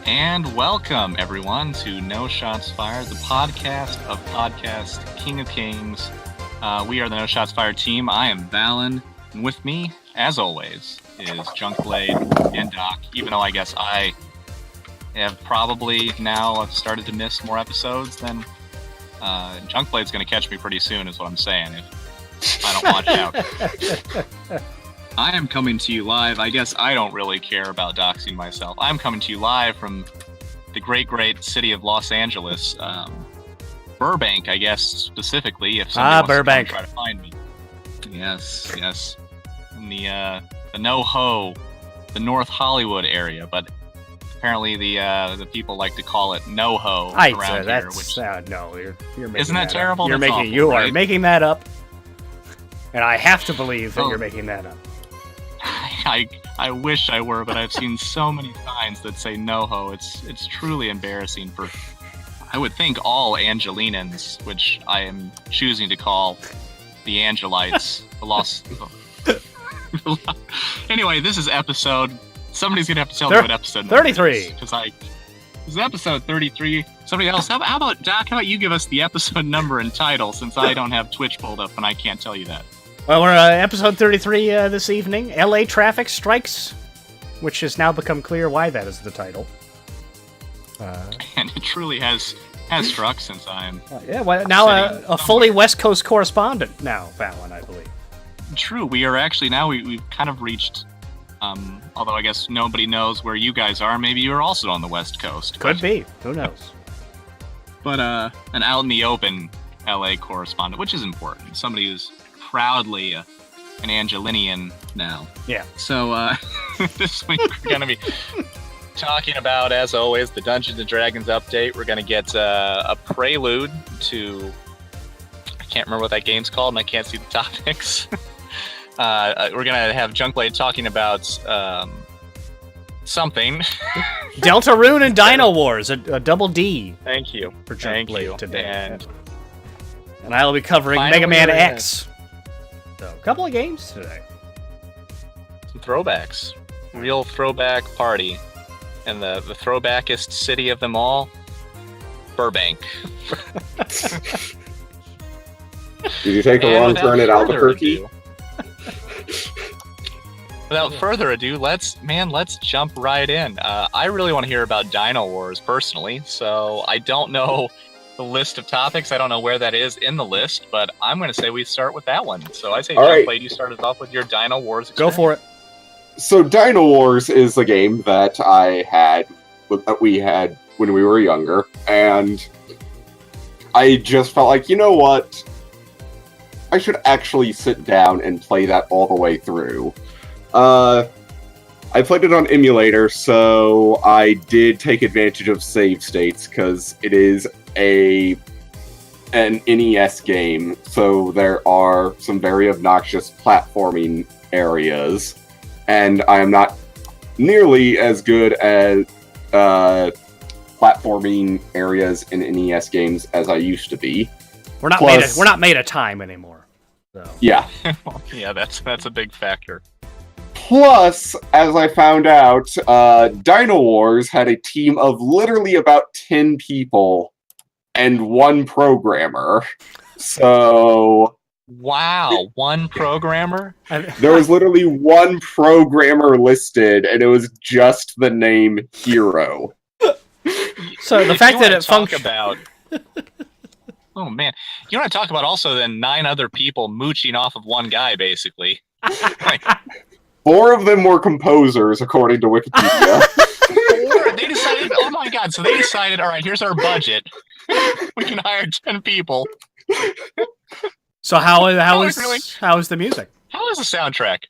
And welcome, everyone, to No Shots Fired, the podcast of Podcast King of Kings. We are the No Shots Fired team. I am Valen, and with me, as always, is Junkblade and Doc, even though I guess I have probably now started to miss more episodes than Junkblade's going to catch me pretty soon, is what I'm saying, if I don't watch out. I am coming to you live. I guess I don't really care about doxing myself. I'm coming to you live from the great city of Los Angeles. Burbank, I guess, specifically, if somebody wants to try to find me. Yes. In the NoHo, the North Hollywood area, but apparently the people like to call it NoHo around here. Which no, you're making isn't that terrible? You are making that up, and I have to believe that you're making that up. I wish I were, but I've seen so many signs that say NoHo. It's truly embarrassing for, I would think, all Angelinans, which I am choosing to call the Angelites. Anyway, this is somebody's gonna have to tell me what episode 33. Because this is episode 33. Somebody else. How about Doc? How about you give us the episode number and title, since I don't have Twitch pulled up and I can't tell you that. Well, we're episode 33 this evening. LA traffic strikes, which has now become clear why that is the title. And it truly has struck since I'm. Now a fully West Coast correspondent now, Fallon, I believe. True, we are actually now we've kind of reached. Although I guess nobody knows where you guys are. Maybe you're also on the West Coast. Could be. Who knows? But an out in the open LA correspondent, which is important. Somebody who's proudly an Angelinian now. Yeah. So this week we're going to be talking about, as always, the Dungeons & Dragons update. We're going to get a prelude to... I can't remember what that game's called, and I can't see the topics. We're going to have Junkblade talking about something. Deltarune and Dynowarz, a double D. Thank you. For Junkblade today. And I'll be covering Finally, Mega Man X. So, a couple of games today. Some throwbacks. Real throwback party. And the throwbackest city of them all, Burbank. Did you take a wrong turn at Albuquerque? Without further ado, let's jump right in. I really want to hear about Dynowarz personally, so I don't know the list of topics. I don't know where that is in the list, but I'm going to say we start with that one. So I say, Junkblade, you started off with your Dynowarz experience. Go for it. So Dynowarz is a game that we had when we were younger, and I just felt like, you know what? I should actually sit down and play that all the way through. I played it on emulator, so I did take advantage of save states, because it is an NES game, so there are some very obnoxious platforming areas, and I am not nearly as good at platforming areas in NES games as I used to be. We're not made of time anymore. So. Yeah. Yeah, that's a big factor. Plus, as I found out, Dynowarz had a team of literally about 10 people and one programmer. So... Wow, one programmer? There was literally one programmer listed, and it was just the name Hero. So the fact that it functions... Oh, man. You want to talk about also then 9 other people mooching off of one guy, basically. 4 of them were composers, according to Wikipedia. They decided, oh my god, so they decided, all right, here's our budget. We can hire 10 people. So how is the music? How is the soundtrack?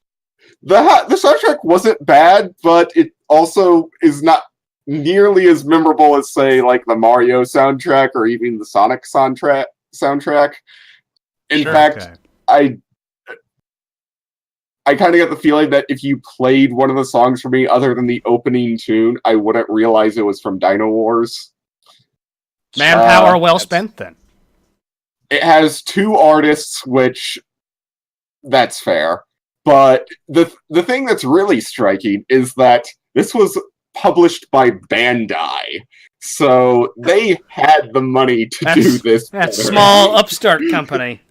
The soundtrack wasn't bad, but it also is not nearly as memorable as, say, like the Mario soundtrack or even the Sonic soundtrack. In fact, I kind of get the feeling that if you played one of the songs for me other than the opening tune, I wouldn't realize it was from Dynowarz. Manpower well spent, then. It has 2 artists, which that's fair. But the thing that's really striking is that this was published by Bandai. So they had the money to do this. That small upstart company.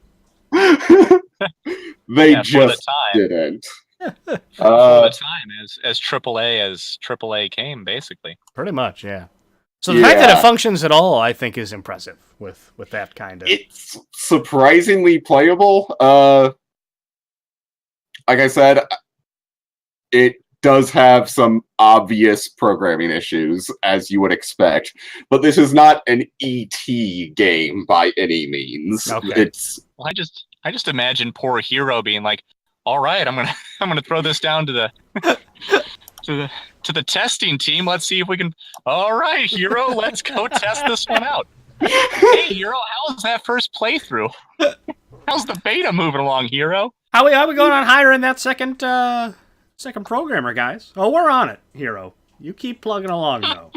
They just didn't. For the time, as AAA came, basically. Pretty much, yeah. So the fact that it functions at all, I think, is impressive with that kind of... It's surprisingly playable. Like I said, it does have some obvious programming issues, as you would expect, but this is not an ET game by any means. Okay. Well, I just imagine poor Hero being like, "All right, I'm gonna throw this down to the to the testing team. Let's see if we can. All right, Hero, let's go test this one out. Hey, Hero, how was that first playthrough? How's the beta moving along, Hero? How we going on hiring that second programmer, guys? Oh, we're on it, Hero. You keep plugging along, though.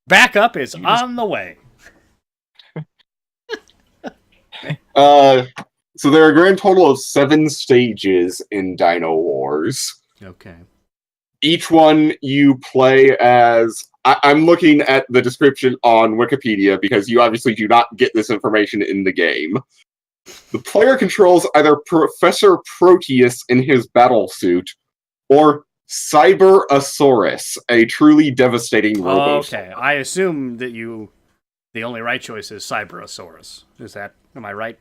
Backup is on the way. So there are a grand total of 7 stages in Dynowarz. Okay. Each one you play as... I'm looking at the description on Wikipedia because you obviously do not get this information in the game. The player controls either Professor Proteus in his battle suit or Cyberasaurus, a truly devastating robot. Okay, I assume that the only right choice is Cyberasaurus. Am I right?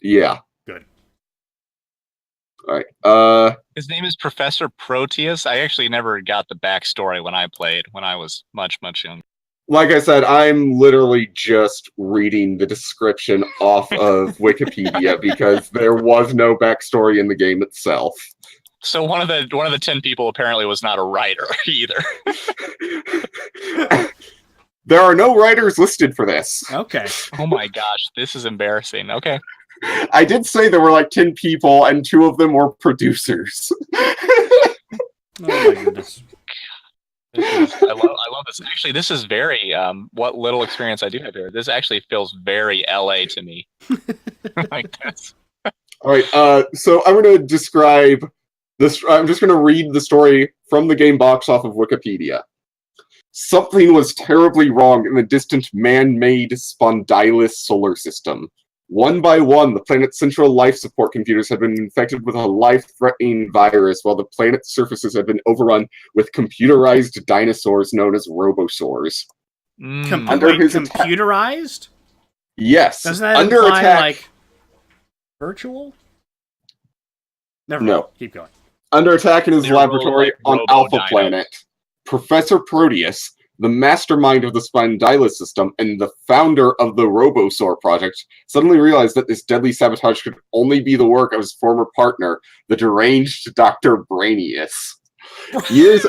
Yeah. Good. Alright, His name is Professor Proteus. I actually never got the backstory when I played, when I was much, much younger. like I said, I'm literally just reading the description off of Wikipedia because there was no backstory in the game itself. So one of the 10 people apparently was not a writer either. There are no writers listed for this. Okay. Oh my gosh, this is embarrassing. Okay. I did say there were like 10 people and 2 of them were producers. Oh my goodness. I love this. Actually, this is very, what little experience I do have here, this actually feels very LA to me. Like this. Alright, so I'm going to describe this. I'm just going to read the story from the game box off of Wikipedia. Something was terribly wrong in the distant man-made Spondylus solar system. One by one, the planet's central life support computers had been infected with a life-threatening virus, while the planet's surfaces had been overrun with computerized dinosaurs known as robosaurs. Computerized? Yes. Doesn't that under imply, attack, like, virtual? Never mind. No. Keep going. Under attack in his laboratory on Alpha Dinos. Planet, Professor Proteus, the mastermind of the Spondylus system and the founder of the Robosaur project, suddenly realized that this deadly sabotage could only be the work of his former partner, the deranged Dr. Brainius. Years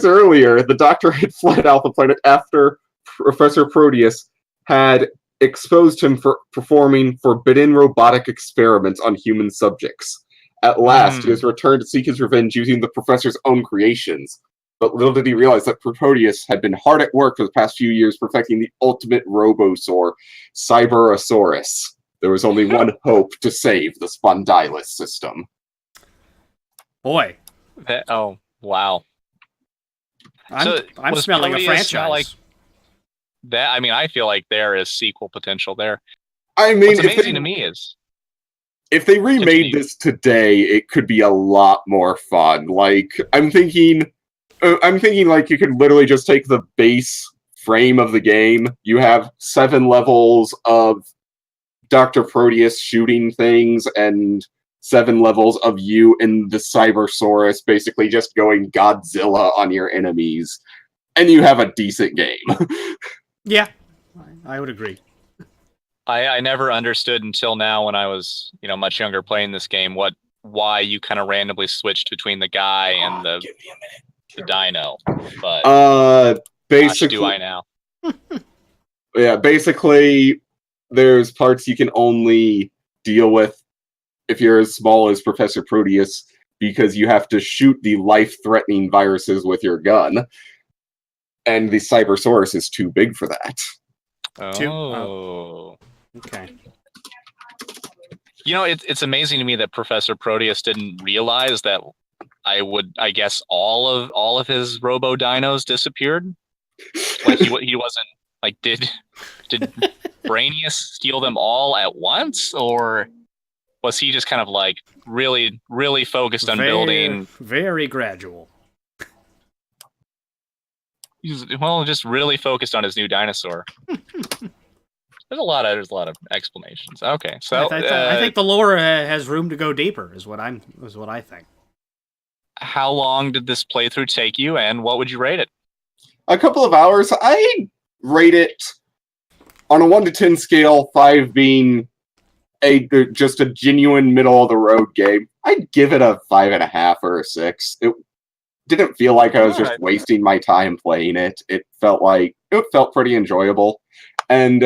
earlier, the Doctor had fled Alpha Planet after Professor Proteus had exposed him for performing forbidden robotic experiments on human subjects. At last, he has returned to seek his revenge using the Professor's own creations. But little did he realize that Proteus had been hard at work for the past few years perfecting the ultimate robosaur, Cyberasaurus. There was only one hope to save the Spondylus system. Boy. Oh, wow. I'm smelling a franchise. Like that, I mean, I feel like there is sequel potential there. I mean, what's amazing to me is... If they remade this today, it could be a lot more fun. Like, I'm thinking like you could literally just take the base frame of the game. You have 7 levels of Dr. Proteus shooting things and 7 levels of you in the Cybersaurus basically just going Godzilla on your enemies. And you have a decent game. Yeah, I would agree. I never understood until now when I was, much younger playing this game, why you kind of randomly switched between the guy and the dino. But basically, gosh, do I now? Yeah, basically, there's parts you can only deal with if you're as small as Professor Proteus, because you have to shoot the life-threatening viruses with your gun, and the Cybersaurus is too big for that. Oh. Okay. It's amazing to me that Professor Proteus didn't realize that I guess all of his Robo Dinos disappeared. Like he wasn't like did Brainius steal them all at once, or was he just kind of like really focused on building? Very gradual. He's just really focused on his new dinosaur. There's a lot of explanations. Okay, so I think the lore has room to go deeper. Is what I think. How long did this playthrough take you, and what would you rate it? A couple of hours. I rate it on a 1 to 10 scale, 5 being just a genuine middle of the road game. I'd give it a 5.5 or a 6. It didn't feel like I was just wasting my time playing it. It felt pretty enjoyable, and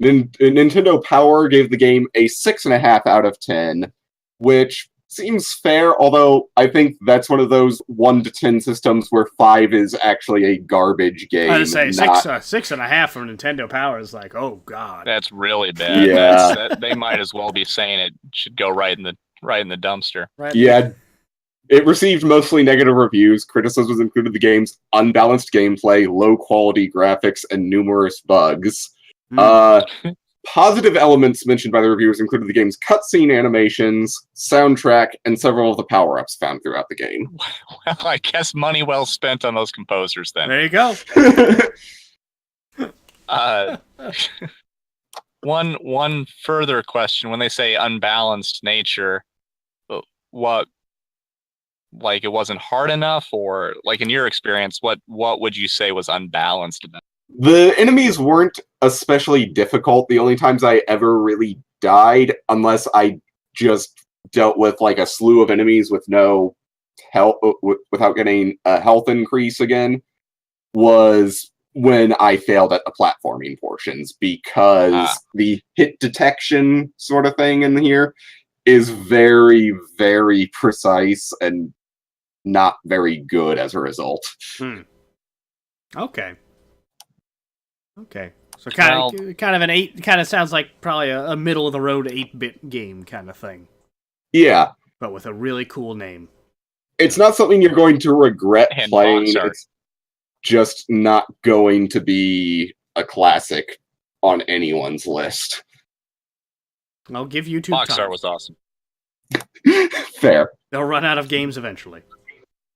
Nintendo Power gave the game a 6.5 out of 10, which seems fair, although I think that's one of those 1 to 10 systems where 5 is actually a garbage game. I was say 6.5 from Nintendo Power is like, oh god, that's really bad. Yeah, they might as well be saying it should go right in the dumpster. Right. Yeah, it received mostly negative reviews. Criticisms included the game's unbalanced gameplay, low quality graphics, and numerous bugs. Positive elements mentioned by the reviewers included the game's cutscene animations, soundtrack, and several of the power-ups found throughout the game. Well, I guess money well spent on those composers then. There you go. One further question: when they say unbalanced nature, what, like, it wasn't hard enough, or like in your experience, what would you say was unbalanced about it? The enemies weren't especially difficult. The only times I ever really died, unless I just dealt with like a slew of enemies with no health, without getting a health increase again, was when I failed at the platforming portions, because the hit detection sort of thing in here is very, very precise and not very good as a result. Okay. So kind of an 8. Kind of sounds like probably a middle of the road 8-bit game kind of thing. Yeah, but with a really cool name. It's not something you're going to regret playing. It's just not going to be a classic on anyone's list. I'll give you 2 Box times. art was awesome. Fair. They'll run out of games eventually.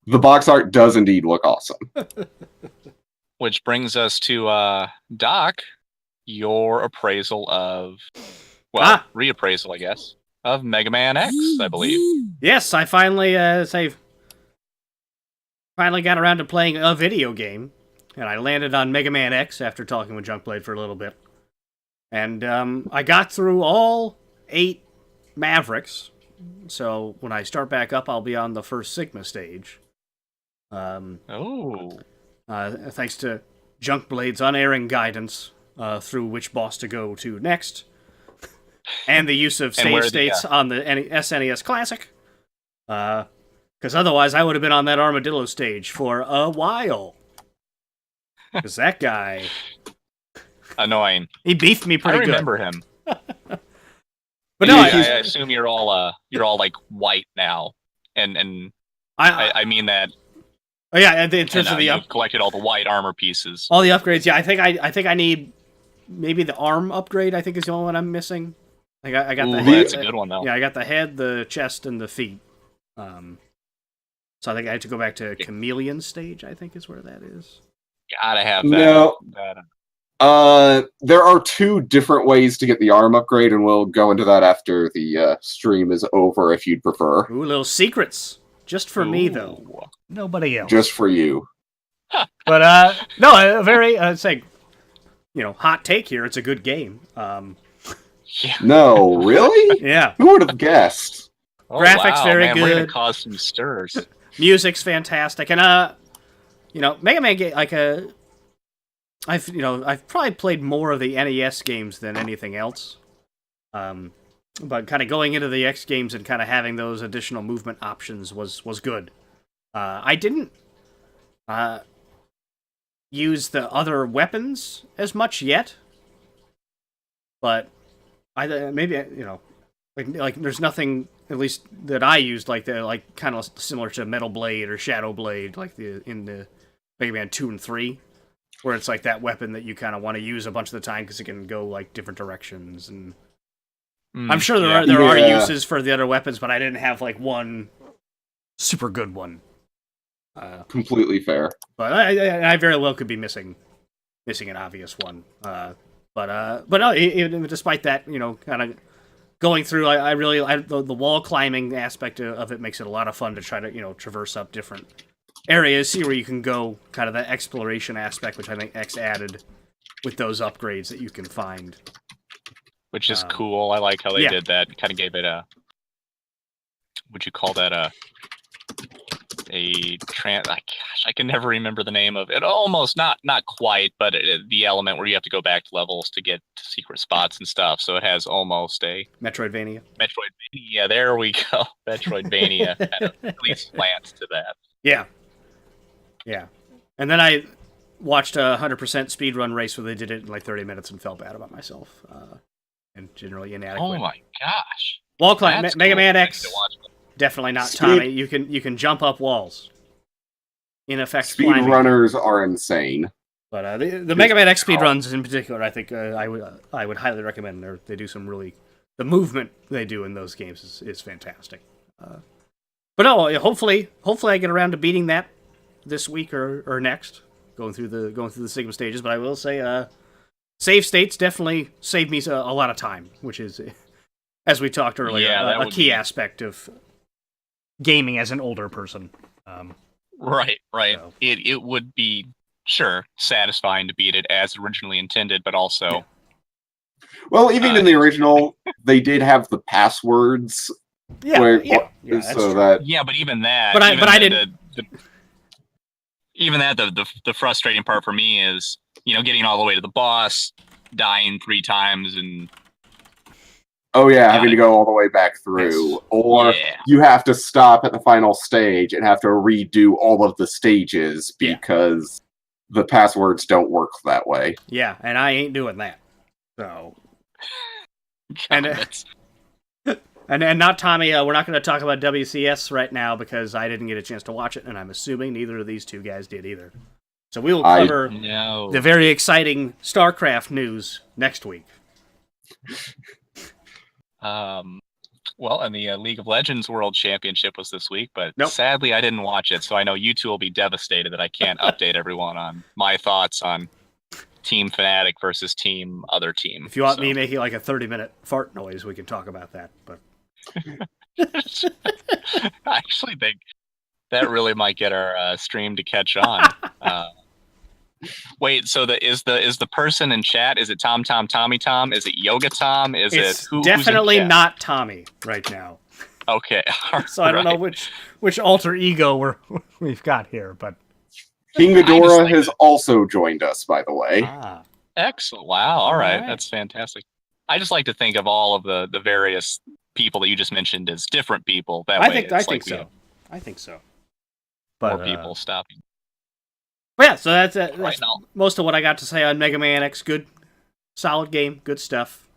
The box art does indeed look awesome. Which brings us to Doc, your appraisal of, reappraisal, I guess, of Mega Man X, I believe. Yes, I finally got around to playing a video game, and I landed on Mega Man X after talking with Junkblade for a little bit. And I got through all 8 Mavericks, so when I start back up, I'll be on the first Sigma stage. Thanks to Junkblade's unerring guidance through which boss to go to next, and the use of save states on the SNES Classic. Because otherwise I would have been on that Armadillo stage for a while. Because that guy... annoying. He beefed me pretty good. I remember him. But no, I assume you're all like white now, and I mean that. Oh yeah, in terms of you've collected all the white armor pieces. All the upgrades, yeah. I think I need maybe the arm upgrade. I think is the only one I'm missing. I got the head. That's a good one though. Yeah, I got the head, the chest, and the feet. So I think I have to go back to Chameleon stage. I think is where that is. Gotta have that. No. There are 2 different ways to get the arm upgrade, and we'll go into that after the stream is over, if you'd prefer. Ooh, little secrets. Just for me, though. Nobody else. Just for you. But, no, a very, hot take here. It's a good game. No, really? Yeah. Who would have guessed? Graphics very good. We're gonna cause some stirs. Music's fantastic. And, Mega Man game, I've probably played more of the NES games than anything else. But kind of going into the X games and kind of having those additional movement options was good. I didn't use the other weapons as much yet, but maybe like there's nothing at least that I used, like kind of similar to Metal Blade or Shadow Blade, like in the Mega Man 2 and 3, where it's like that weapon that you kind of want to use a bunch of the time because it can go like different directions. And I'm sure there are uses for the other weapons, but I didn't have like one super good one. Completely fair. But I very well could be missing an obvious one. But no, even despite that, kind of going through, I really the wall climbing aspect of it makes it a lot of fun to try to traverse up different areas, see where you can go, kind of that exploration aspect, which I think X added with those upgrades that you can find. Which is cool. I like how they did that. Kind of gave it a, would you call that gosh, I can never remember the name of it. Almost not quite, but the element where you have to go back to levels to get to secret spots and stuff. So it has almost a Metroidvania. There we go. Metroidvania kind of at least slants to that. Yeah. And then I watched a 100% speedrun race where they did it in like 30 minutes and felt bad about myself. And generally inadequate. Oh my gosh. Wall climb, Mega Man X. Definitely not Tommy. You can jump up walls. In effect, speedrunners are insane. But the Mega Man X speedruns in particular, I think I would highly recommend. They do some really, the movement they do in those games is fantastic. But no, hopefully I get around to beating that this week or next, going through the Sigma stages. But I will say, save states definitely saved me a lot of time, which is, as we talked earlier, a key aspect of gaming as an older person. Right. So. It would be, sure, satisfying to beat it as originally intended, but also... Yeah. Well, even in the original, they did have the passwords. Yeah, but even that... But I didn't... Even that, the frustrating part for me is, getting all the way to the boss, dying 3 times, and... Oh yeah, having to go all the way back through. Yes. Or you have to stop at the final stage and have to redo all of the stages because the passwords don't work that way. Yeah, and I ain't doing that. So... and not Tommy, we're not going to talk about WCS right now because I didn't get a chance to watch it, and I'm assuming neither of these two guys did either. So we will cover the very exciting StarCraft news next week. Well, and the League of Legends World Championship was this week, but sadly I didn't watch it, so I know you two will be devastated that I can't update everyone on my thoughts on Team Fnatic versus Team Other Team. If you want me making like a 30-minute fart noise, we can talk about that. But I actually think that really might get our stream to catch on. Wait, so is the person in chat? Is it Tom? Is it Yoga Tom? It's definitely not Tommy right now. Okay, so I don't know which alter ego we've got here, but King Ghidorah has also joined us, by the way. Excellent! Wow, all right, that's fantastic. I just like to think of all of the various people that you just mentioned as different people. I think so. But more people stopping. Well, yeah, so that's most of what I got to say on Mega Man X. Good, solid game, good stuff.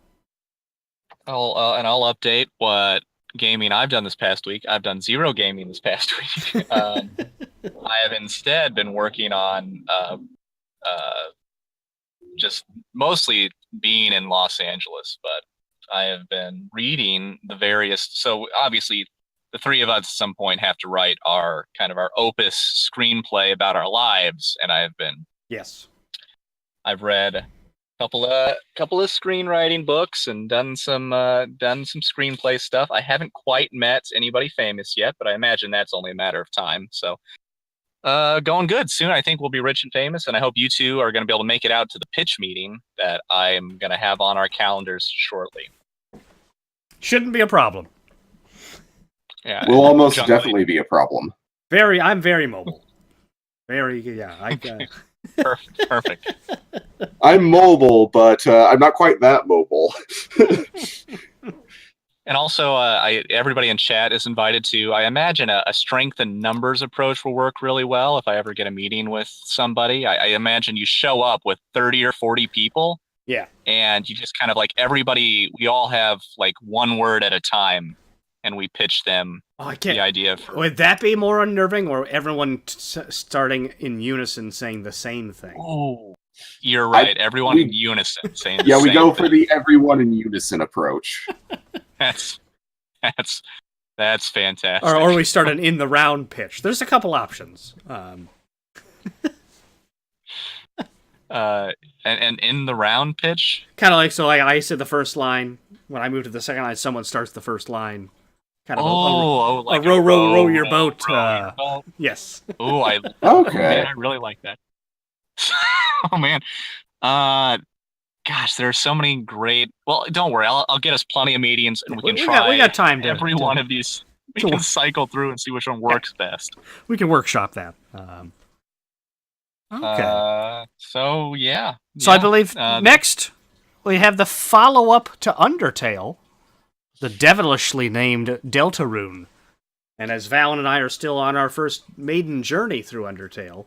And I'll update what gaming I've done this past week. I've done 0 gaming this past week. I have instead been working on just mostly being in Los Angeles, but I have been reading the various... So obviously, the 3 of us at some point have to write our opus screenplay about our lives, and I've read a couple of screenwriting books and done some screenplay stuff. I haven't quite met anybody famous yet, but I imagine that's only a matter of time. So going good. Soon I think we'll be rich and famous, and I hope you two are going to be able to make it out to the pitch meeting that I'm going to have on our calendars shortly. Shouldn't be a problem. Yeah, will almost definitely be a problem. I'm very mobile. Perfect. I'm mobile, but I'm not quite that mobile. And also, everybody in chat is invited to, I imagine, a strength and numbers approach will work really well if I ever get a meeting with somebody. I imagine you show up with 30 or 40 people. Yeah. And you just kind of everybody, we all have 1 word at a time and we pitch them I the idea. Would that be more unnerving, or everyone starting in unison saying the same thing? Oh, you're right. Everyone in unison saying the same thing. Yeah, we go thing. for the everyone in unison approach. That's fantastic. Or we start an in the round pitch. There's a couple options. And in the round pitch, kind of like I said the first line. When I move to the second line, someone starts the first line. Kind of like row your boat. Your boat. Yes. Oh, okay. Man, I really like that. Oh man, gosh, there are so many great. Well, don't worry, I'll get us plenty of mediums, and we can we got time to every one of these. We can cycle through and see which one works best. We can workshop that. Okay. So yeah. So I believe next we have the follow-up to Undertale, the devilishly named Deltarune. And as Valen and I are still on our first maiden journey through Undertale.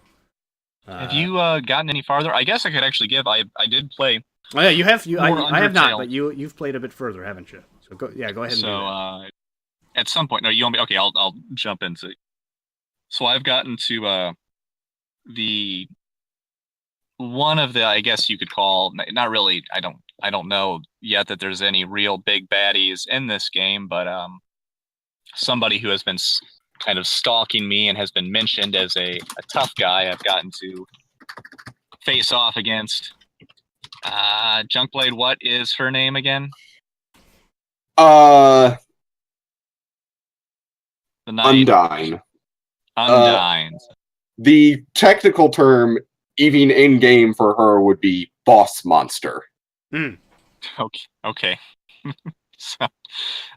Have you gotten any farther? I guess I could actually give. I did play. Oh yeah, you have. I have not, Undertale. but you've played a bit further, haven't you? So go ahead. And do that. At some point, no, you want me? Okay, I'll jump into. So I've gotten to the one of the, I guess you could call, not really. I don't know yet that there's any real big baddies in this game, but somebody who has been kind of stalking me and has been mentioned as a tough guy I've gotten to face off against. Junkblade, what is her name again? The knight. Undyne. Undyne. The technical term, even in game for her, would be boss monster. Okay. So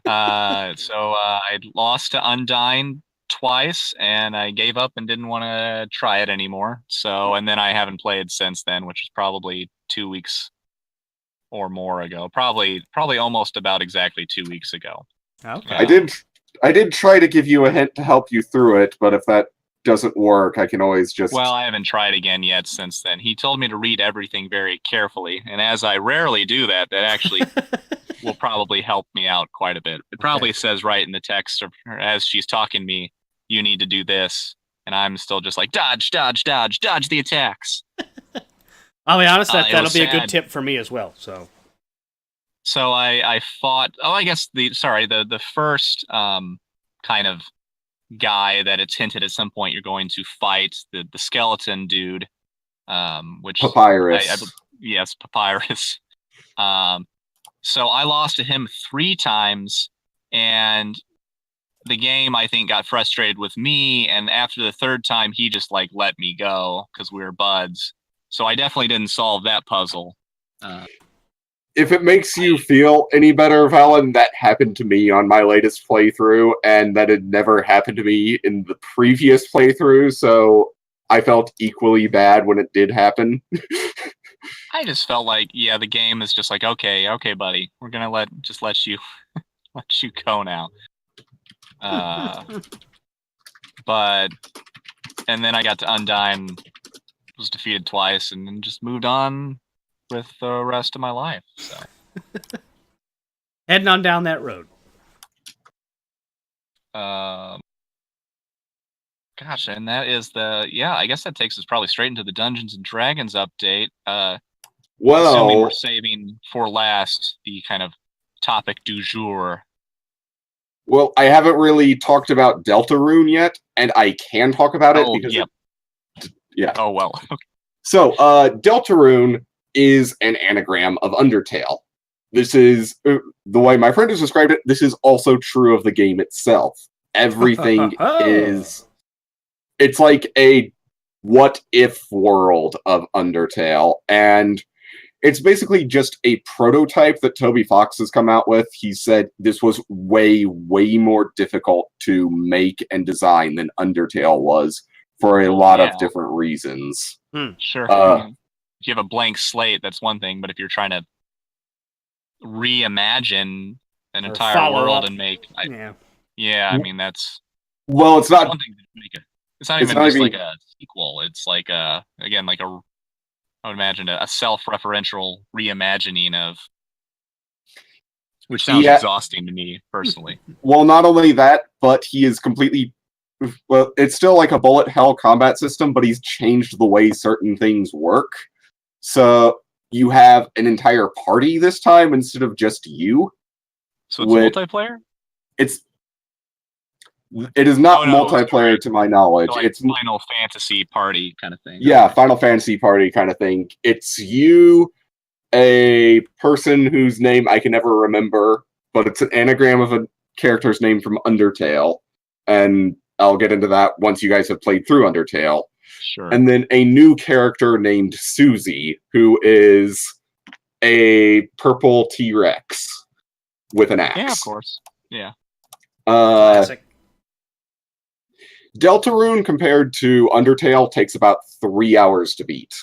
I lost to Undyne twice, and I gave up and didn't want to try it anymore. So, and then I haven't played since then, which is probably 2 weeks or more ago. Probably almost about exactly 2 weeks ago. Okay. I did try to give you a hint to help you through it, but if that doesn't work, I can always just... Well, I haven't tried again yet since then. He told me to read everything very carefully, and as I rarely do that actually will probably help me out quite a bit. It probably says right in the text, or as she's talking to me, you need to do this, and I'm still just like, dodge the attacks. I'll be honest, that'll be a good tip for me as well, So I fought, I guess the first kind of guy that it's hinted at some point you're going to fight, the skeleton dude, which Papyrus. Yes, Papyrus. So I lost to him 3 times, and the game, I think, got frustrated with me, and after the 3rd time, he just let me go because we were buds. So I definitely didn't solve that puzzle. If it makes you feel any better, Valen, that happened to me on my latest playthrough, and that had never happened to me in the previous playthrough, so I felt equally bad when it did happen. I just felt like, the game is just like, okay, buddy, we're gonna let you let you go now. But and then I got to Undyne, was defeated twice, and then just moved on with the rest of my life. So heading on down that road. Gosh, and that is I guess that takes us probably straight into the Dungeons and Dragons update. Assuming we're saving for last the kind of topic du jour. Well, I haven't really talked about Deltarune yet, and I can talk about it because yeah. Oh well. So, Deltarune is an anagram of Undertale. This is the way my friend has described it. This is also true of the game itself. Everything is... It's like a what-if world of Undertale, and it's basically just a prototype that Toby Fox has come out with. He said this was way, way more difficult to make and design than Undertale was for a lot of different reasons. Sure. If you have a blank slate, that's one thing, but if you're trying to reimagine an entire world and make... I mean, that's... Well, it's not... one thing to make it. It's not even like a sequel. It's like I would imagine a self-referential reimagining of Which sounds exhausting to me, personally. Well, not only that, but he is completely... Well, it's still like a bullet hell combat system, but he's changed the way certain things work. So you have an entire party this time instead of just you. So it's multiplayer? It is not multiplayer to my knowledge. Like it's Final Fantasy party kind of thing. Yeah, okay. Final Fantasy party kind of thing. It's you, a person whose name I can never remember, but it's an anagram of a character's name from Undertale. And I'll get into that once you guys have played through Undertale. Sure. And then a new character named Susie, who is a purple T-Rex with an axe. Yeah, of course. Yeah. Classic. Deltarune, compared to Undertale, takes about 3 hours to beat,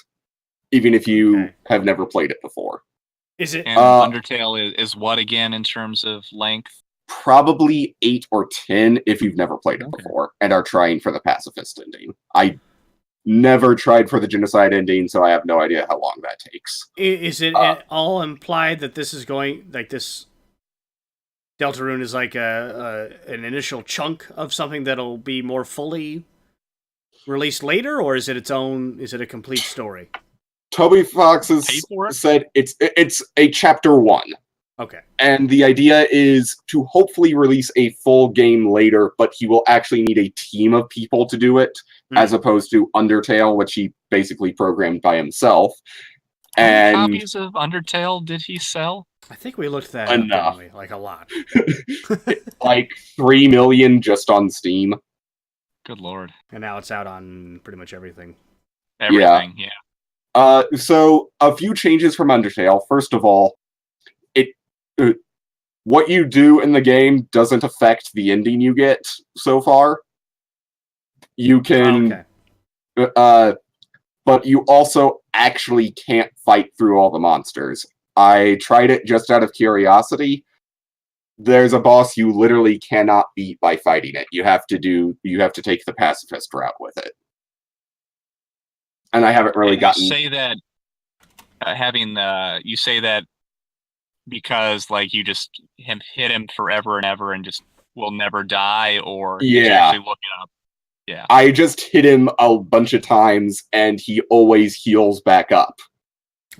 even if you have never played it before. Is it? And Undertale is what again in terms of length? Probably 8 or 10 if you've never played it before and are trying for the pacifist ending. I never tried for the genocide ending, so I have no idea how long that takes. Is it all implied that this is going, like this Deltarune is like an initial chunk of something that'll be more fully released later, or is it a complete story? Toby Fox has said it's a chapter 1. Okay. And the idea is to hopefully release a full game later, but he will actually need a team of people to do it, as opposed to Undertale, which he basically programmed by himself. How many copies of Undertale did he sell? I think we looked that up, didn't we? Like a lot. Like 3 million just on Steam. Good lord. And now it's out on pretty much everything. Everything, yeah. So, a few changes from Undertale. First of all, what you do in the game doesn't affect the ending you get so far. You can... but you also actually can't fight through all the monsters. I tried it just out of curiosity. There's a boss you literally cannot beat by fighting it. You have to take the pacifist route with it. And I haven't really gotten... You say that you say that because like you just hit him forever and ever and just will never die, or did you actually look it up? Yeah. I just hit him a bunch of times and he always heals back up.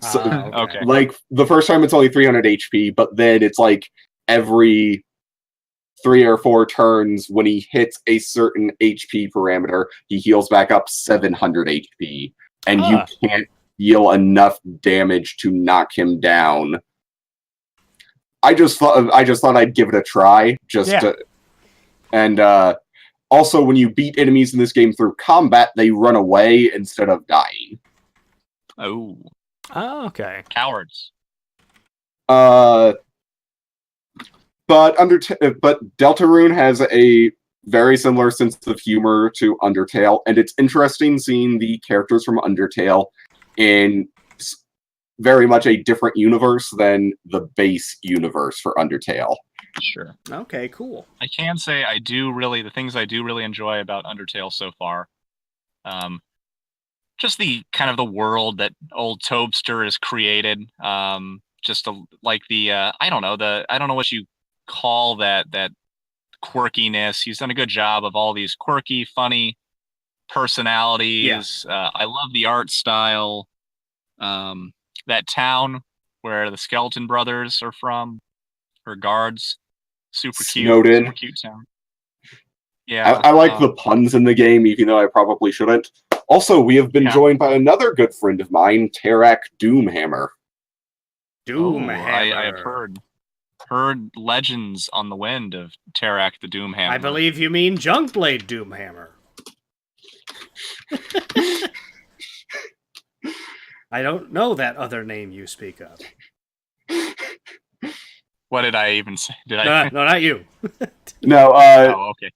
So, okay. Like the first time it's only 300 HP, but then it's like every 3 or 4 turns when he hits a certain HP parameter, he heals back up 700 HP, and you can't deal enough damage to knock him down. I just thought I'd give it a try, also, when you beat enemies in this game through combat, they run away instead of dying. Oh, okay. Cowards. But Deltarune has a very similar sense of humor to Undertale, and it's interesting seeing the characters from Undertale in very much a different universe than the base universe for Undertale. Sure. Okay, cool. I can say the things I do really enjoy about Undertale so far, just the kind of the world that old Tobster has created. I don't know what you call that quirkiness. He's done a good job of all these quirky, funny personalities. Yeah. I love the art style. That town where the Skeleton Brothers are from, or guards, super cute. Snowden. Super cute town. Yeah, I like the puns in the game, even though I probably shouldn't. Also, we have been joined by another good friend of mine, Tarak Doomhammer. Doomhammer. I have heard legends on the wind of Tarak the Doomhammer. I believe you mean Junkblade Doomhammer. I don't know that other name you speak of. What did I even say? No, not you. No, okay.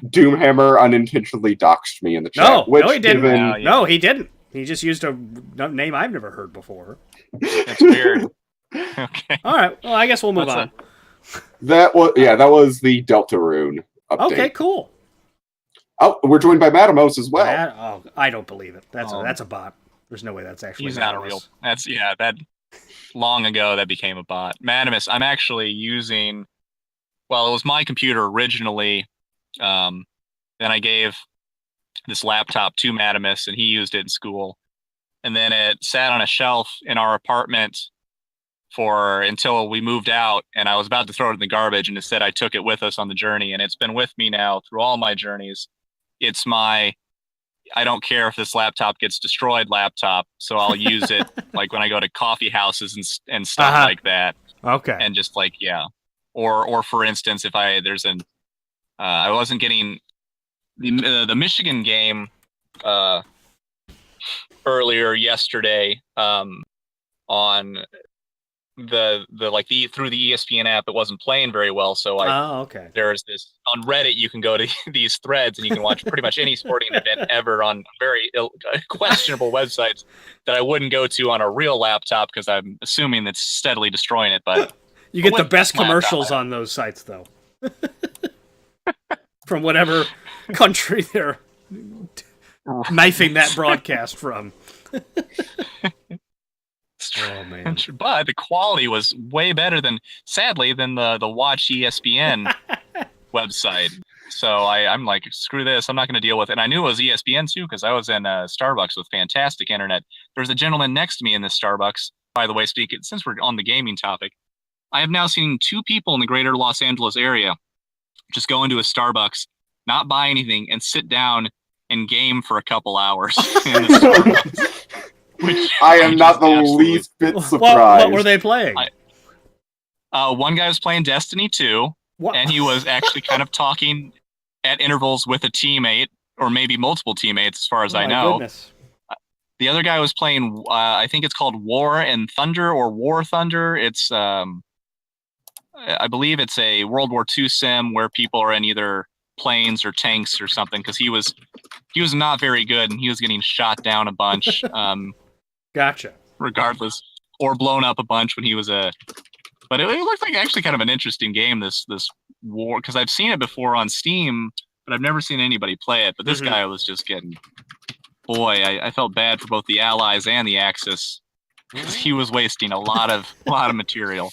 Doomhammer unintentionally doxed me in the chat. No, he didn't. No, he didn't. He just used a name I've never heard before. That's weird. Okay. All right. Well, I guess we'll move on. That was the Deltarune update. Okay, cool. Oh, we're joined by Matamos as well. I don't believe it. That's a bot. There's no way that's actually. He's not a real. That long ago that became a bot. Madamus, I'm actually using. Well, it was my computer originally. Then I gave this laptop to Madamus, and he used it in school. And then it sat on a shelf in our apartment until we moved out, and I was about to throw it in the garbage, and instead I took it with us on the journey, and it's been with me now through all my journeys. It's my I don't care if this laptop gets destroyed laptop, so I'll use it like when I go to coffee houses and stuff like that. Okay. And just like, yeah. Or for instance, if I wasn't getting the Michigan game earlier yesterday on through the ESPN app, it wasn't playing very well. So okay. There's this on Reddit. You can go to these threads and you can watch pretty much any sporting event ever on very questionable websites that I wouldn't go to on a real laptop because I'm assuming that's steadily destroying it. But you get the best commercials on those sites, though, from whatever country they're knifing that broadcast from. Oh, man. But the quality was way better than the Watch ESPN website. So I'm like, screw this. I'm not going to deal with it. And I knew it was ESPN too because I was in Starbucks with fantastic internet. There's a gentleman next to me in this Starbucks. By the way, since we're on the gaming topic, I have now seen 2 people in the greater Los Angeles area just go into a Starbucks, not buy anything, and sit down and game for a couple hours in the Starbucks. I am not the least bit surprised. What were they playing? One guy was playing Destiny 2, and he was actually kind of talking at intervals with a teammate, or maybe multiple teammates, as far as I know. Goodness. The other guy was playing, I think it's called War and Thunder, or War Thunder. It's, I believe it's a World War II sim where people are in either planes or tanks or something, because he was not very good, and he was getting shot down a bunch. Gotcha. Regardless, or blown up a bunch when he was But it looked like actually kind of an interesting game. This war, because I've seen it before on Steam, but I've never seen anybody play it. But this guy was just getting. Boy, I felt bad for both the Allies and the Axis. He was wasting a lot of material.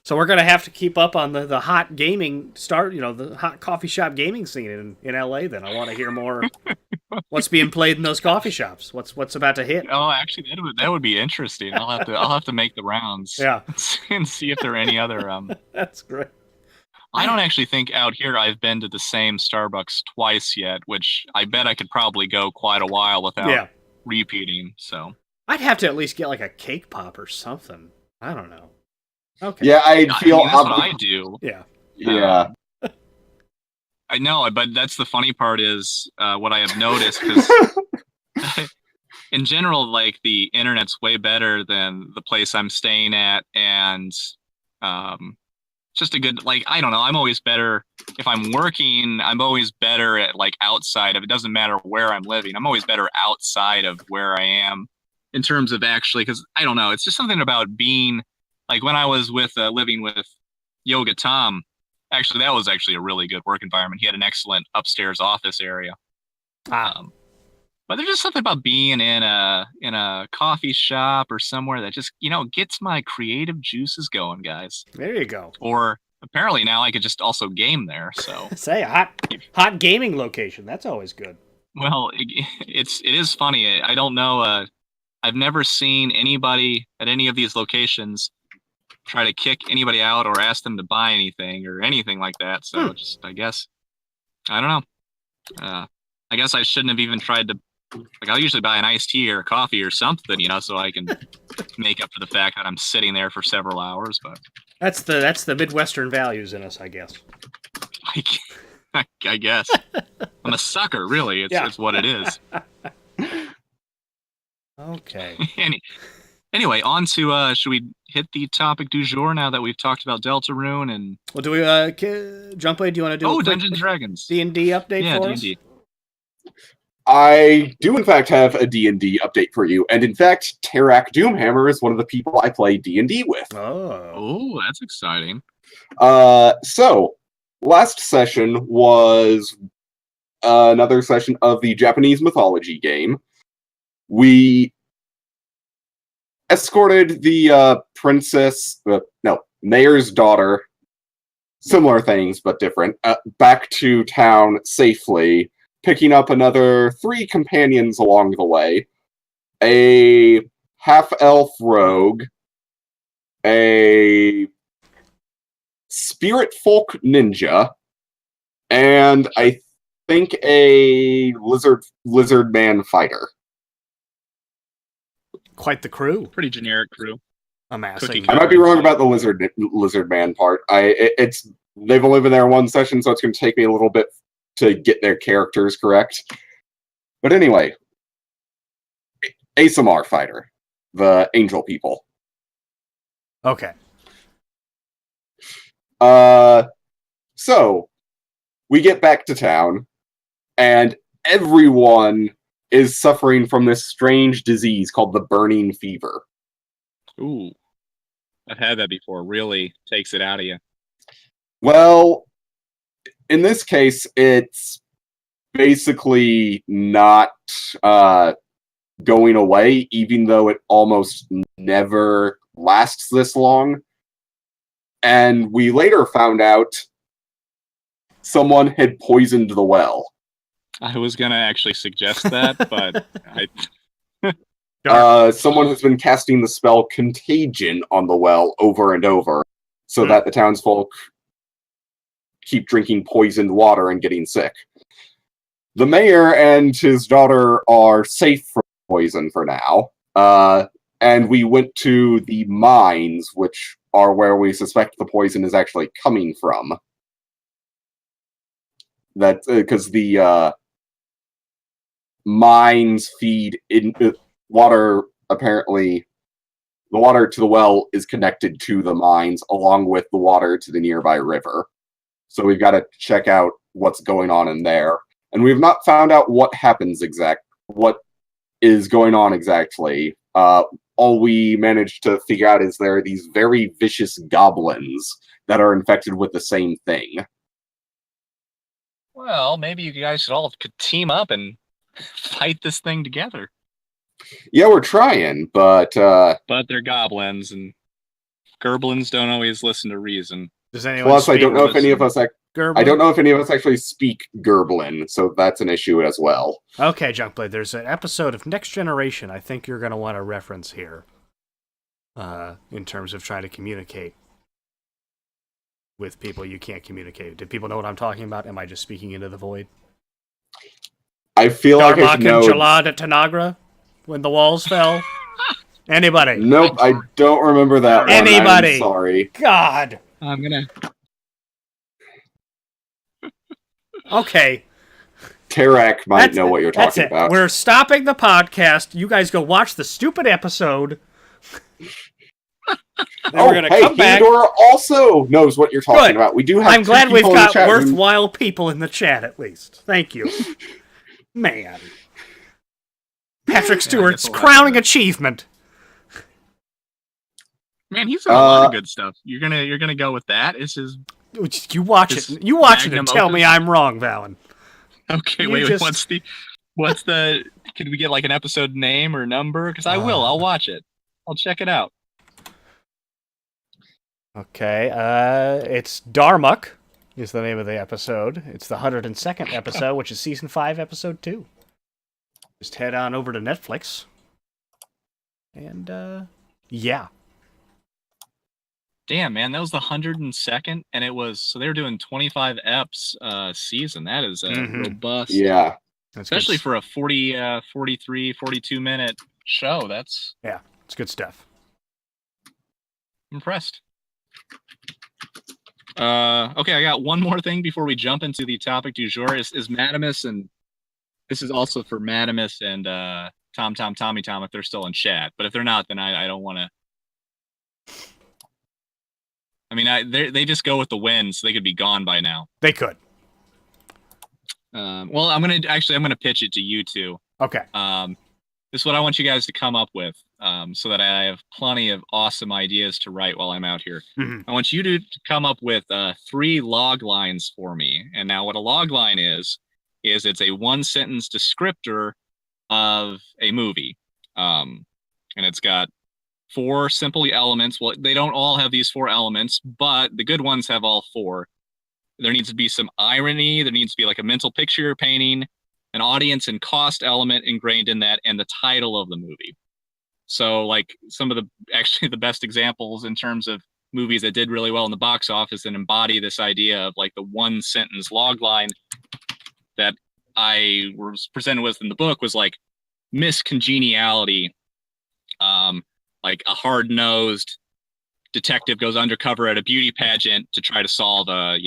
So we're gonna have to keep up on the hot gaming the hot coffee shop gaming scene in LA. Then I want to hear more. What's being played in those coffee shops? What's about to hit? Oh, actually, that would be interesting. I'll have to make the rounds. Yeah, and see if there are any other. That's great. I don't actually think out here I've been to the same Starbucks twice yet, which I bet I could probably go quite a while without repeating. So I'd have to at least get like a cake pop or something. I don't know. Okay. Yeah, I feel that's what I do. Yeah. Yeah. I know, but that's the funny part is what I have noticed, because in general, like, the internet's way better than the place I'm staying at, and just a good, like, I don't know, I'm always better if I'm working. I'm always better at, like, outside of, it doesn't matter where I'm living. I'm always better outside of where I am in terms of actually, because I don't know, it's just something about being, like, when I was living with Yoga Tom, actually, that was actually a really good work environment. He had an excellent upstairs office area. But there's just something about being in a coffee shop or somewhere that just, gets my creative juices going, guys. There you go. Or apparently now I could just also game there. So say a hot gaming location. That's always good. Well, it is funny. I don't know. I've never seen anybody at any of these locations try to kick anybody out or ask them to buy anything or anything like that. So just, I guess, I don't know. I guess I shouldn't have even tried to, like, I'll usually buy an iced tea or a coffee or something, so I can make up for the fact that I'm sitting there for several hours. But that's the Midwestern values in us, I guess. I guess. I'm a sucker, really. It's what it is. Okay. Anyway, on to, should we hit the topic du jour now that we've talked about Deltarune and... Well, do we, Junkblade, do you want to do a Dungeons & Dragons. D&D update for D&D. us? I do, in fact, have a D&D update for you. And, in fact, Tarak Doomhammer is one of the people I play D&D with. Oh, that's exciting. So, last session was another session of the Japanese mythology game. escorted the mayor's daughter, similar things but different, back to town safely, picking up another 3 companions along the way. A half-elf rogue, a spirit folk ninja, and I think a lizard man fighter. Quite the crew. Pretty generic crew. Amassing. I might be wrong about the lizard man part. They've only been there 1 session, so it's going to take me a little bit to get their characters correct. But anyway, ASMR fighter, the angel people. Okay. So we get back to town, and everyone is suffering from this strange disease called the burning fever. Ooh. I've had that before. Really takes it out of you. Well, in this case, it's basically not going away, even though it almost never lasts this long. And we later found out someone had poisoned the well. I was going to actually suggest that, but someone has been casting the spell Contagion on the well over and over, so that the townsfolk keep drinking poisoned water and getting sick. The mayor and his daughter are safe from poison for now, and we went to the mines, which are where we suspect the poison is actually coming from. That because the mines feed in water. Apparently, the water to the well is connected to the mines, along with the water to the nearby river. So we've got to check out what's going on in there, and we've not found out what what is going on exactly. All we managed to figure out is there are these very vicious goblins that are infected with the same thing. Well, maybe you guys could team up and fight this thing together. Yeah, we're trying, but they're goblins, and gerblins don't always listen to reason. Does anyone plus, I don't know if any of us actually speak Gerblin, so that's an issue as well. Okay, Junkblade, there's an episode of Next Generation I think you're going to want to reference here, in terms of trying to communicate with people you can't communicate. Do people know what I'm talking about? Am I just speaking into the void? I feel like I should know. and Jalad at Tanagra when the walls fell? Anybody? Nope, I don't remember that one. Anybody? I'm sorry. God! I'm gonna... Okay. Tarak might know what you're talking about. We're stopping the podcast. You guys go watch the stupid episode. We're gonna come back. Theodora also knows what you're talking about. We do have. I'm glad we've got worthwhile people in the chat, at least. Thank you. Man. Patrick Stewart's crowning achievement. Man, he's done a lot of good stuff. You're gonna go with that? It's just you watch it. You watch it and tell me I'm wrong, Valen. Okay, wait. What's the? Can we get like an episode name or number? Because I will. I'll watch it. I'll check it out. Okay, it's Darmok is the name of the episode. It's the 102nd episode, which is season 5, episode 2. Just head on over to Netflix. And, yeah. Damn, man, that was the 102nd, and it was, so they were doing 25 eps season. That is robust. Yeah. Especially for a 43, 42 minute show. Yeah, it's good stuff. Impressed. Okay, I got one more thing before we jump into the topic du jour. Is Madamus, and this is also for Madamus and Tommy Tom if they're still in chat. But if they're not, then I don't want to. I mean, they just go with the wind, so they could be gone by now. They could. Well, I'm gonna pitch it to you two. Okay. This is what I want you guys to come up with, so that I have plenty of awesome ideas to write while I'm out here. Mm-hmm. I want you to come up with 3 log lines for me. And now what a log line is it's a 1-sentence descriptor of a movie. And it's got 4 simple elements. Well, they don't all have these 4 elements, but the good ones have all 4. There needs to be some irony. There needs to be like a mental picture you're painting, an audience and cost element ingrained in that, and the title of the movie. So like some of the best examples in terms of movies that did really well in the box office and embody this idea of like the one sentence log line that I was presented with in the book was like miscongeniality. Like a hard-nosed detective goes undercover at a beauty pageant to try to solve a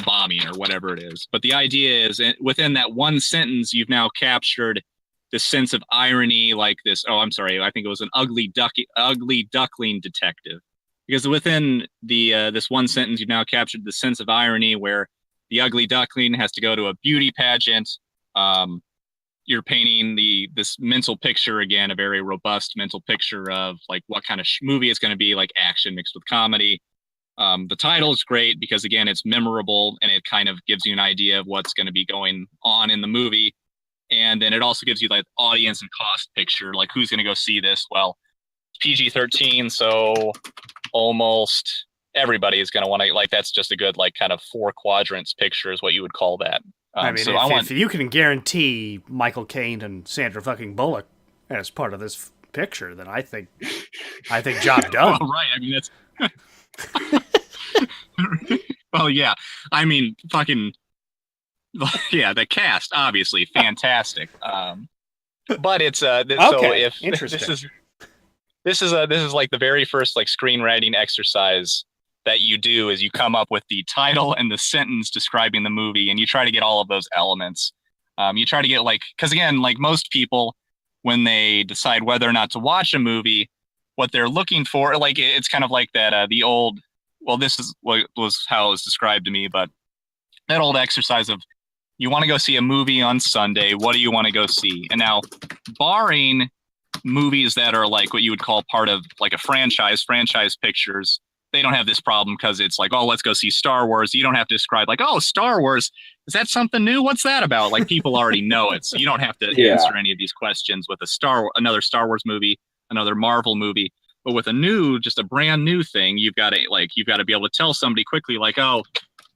bombing or whatever it is. But the idea is within that one sentence, you've now captured the sense of irony, like this. Oh, I'm sorry. I think it was an ugly duckling detective, because within the this one sentence, you've now captured the sense of irony where the ugly duckling has to go to a beauty pageant. You're painting this mental picture, again, a very robust mental picture of like what kind of movie it's going to be, like action mixed with comedy. The title is great because, again, it's memorable and it kind of gives you an idea of what's going to be going on in the movie. And then it also gives you like audience and cost picture, like who's going to go see this. Well, PG-13, so almost everybody is going to want to, like, that's just a good like kind of 4 quadrants picture is what you would call that. I mean, if you can guarantee Michael Caine and Sandra fucking Bullock as part of this picture, then I think job done. Well, right. I mean, that's well, yeah. I mean, fucking yeah. The cast, obviously, fantastic. But it's okay. So if interesting. this is like the very first like screenwriting exercise that you do is you come up with the title and the sentence describing the movie, and you try to get all of those elements. You try to get like, because again, like most people, when they decide whether or not to watch a movie, what they're looking for, like it's kind of like that the old, well, this is what was how it was described to me, but that old exercise of you want to go see a movie on Sunday, what do you want to go see? And now, barring movies that are like what you would call part of like a franchise pictures, they don't have this problem because it's like, oh, let's go see Star Wars. You don't have to describe like, oh, Star Wars, is that something new? What's that about? Like people already know it. So you don't have to answer any of these questions with another Star Wars movie, another Marvel movie. But with just a brand new thing, you've got to be able to tell somebody quickly, like, oh,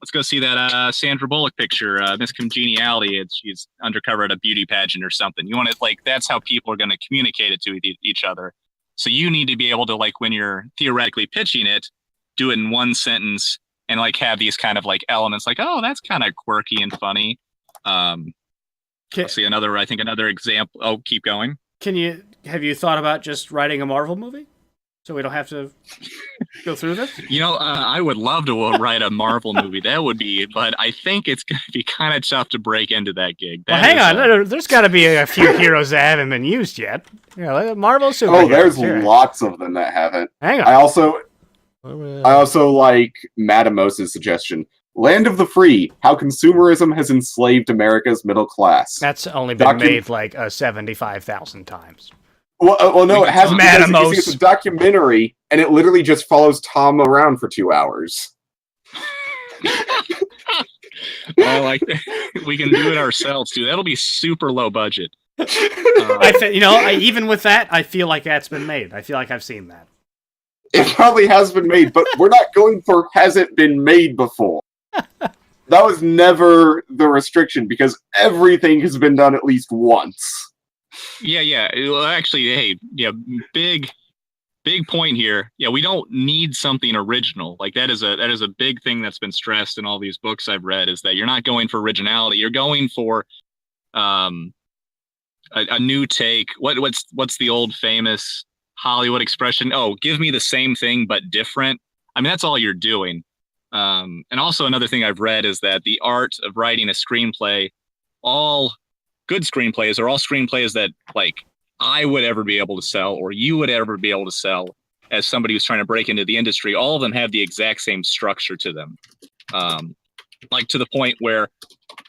let's go see that Sandra Bullock picture, Miss Congeniality. She's undercover at a beauty pageant or something. You want to like, that's how people are going to communicate it to each other. So you need to be able to, like, when you're theoretically pitching it, do it in one sentence and like have these kind of like elements like, oh, that's kind of quirky and funny. Let's see another example. Oh, keep going. Have you thought about just writing a Marvel movie so we don't have to go through this? I would love to write a Marvel movie. That would be, but I think it's going to be kind of tough to break into that gig. Hang on. There's got to be a few heroes that haven't been used yet. Marvel superheroes. Oh, there's lots of them that haven't. Hang on. I also like Matamos's suggestion. Land of the Free, How Consumerism Has Enslaved America's Middle Class. That's only been made like 75,000 times. Well, no, it hasn't. Matamos. It's a documentary, and it literally just follows Tom around for 2 hours. Well, like we can do it ourselves too. That'll be super low budget. Even with that, I feel like that's been made. I feel like I've seen that. It probably has been made, but we're not going for has it been made before. That was never the restriction, because everything has been done at least once. Yeah. Well, actually, hey, yeah, big point here. Yeah, we don't need something original. Like that is a big thing that's been stressed in all these books I've read, is that you're not going for originality. You're going for a new take. What's the old famous Hollywood expression? Oh, give me the same thing but different. I mean, that's all you're doing. And also another thing I've read is that the art of writing a screenplay, all good screenplays are all screenplays that like I would ever be able to sell, or you would ever be able to sell as somebody who's trying to break into the industry. All of them have the exact same structure to them. Like to the point where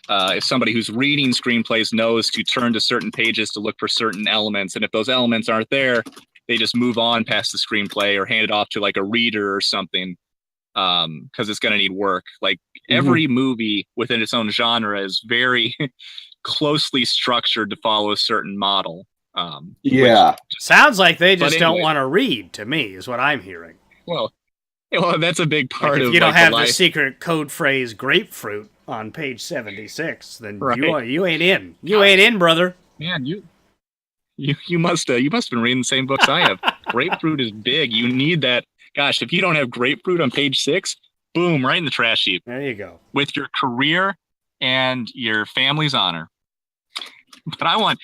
if somebody who's reading screenplays knows to turn to certain pages to look for certain elements, and if those elements aren't there, they just move on past the screenplay or hand it off to like a reader or something, because it's going to need work. Like every movie within its own genre is very closely structured to follow a certain model. Yeah. Sounds like they just anyway, don't want to read, to me, is what I'm hearing. Well, that's a big part like if of you don't have the the secret code phrase grapefruit on page 76, then Right. you ain't in. You ain't in, brother. Man, you must have been reading the same books I have. Grapefruit is big. You need that. Gosh, if you don't have grapefruit on page 6, boom, right in the trash heap. There you go. With your career and your family's honor. But I want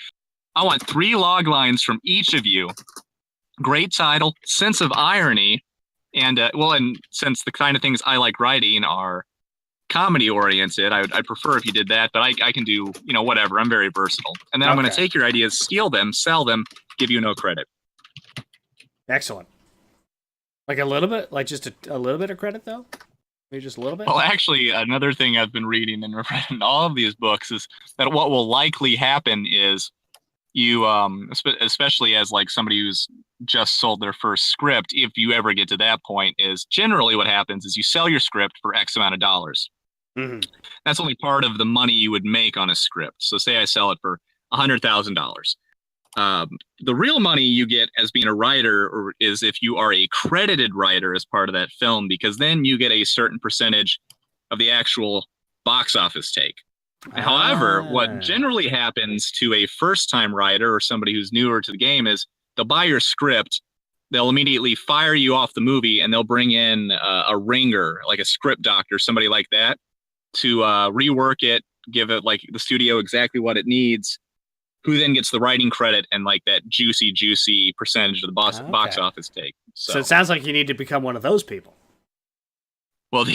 3 log lines from each of you. Great title, sense of irony, and and since the kind of things I like writing are comedy oriented, I'd prefer if you did that, but I can do, whatever. I'm very versatile. And then I'm going to take your ideas, steal them, sell them, give you no credit. Excellent. Like a little bit? Like just a little bit of credit, though? Maybe just a little bit? Well, actually, another thing I've been reading and read in all of these books is that what will likely happen is you, especially as like somebody who's just sold their first script, if you ever get to that point, is generally what happens is you sell your script for X amount of dollars. Mm-hmm. That's only part of the money you would make on a script. So say I sell it for $100,000. The real money you get as being a writer is if you are a credited writer as part of that film, because then you get a certain percentage of the actual box office take. However, what generally happens to a first-time writer or somebody who's newer to the game is they'll buy your script, they'll immediately fire you off the movie, and they'll bring in a ringer, like a script doctor, somebody like that, to rework it, give it like the studio exactly what it needs, who then gets the writing credit and like that juicy percentage of the box office take. So it sounds like you need to become one of those people. Well,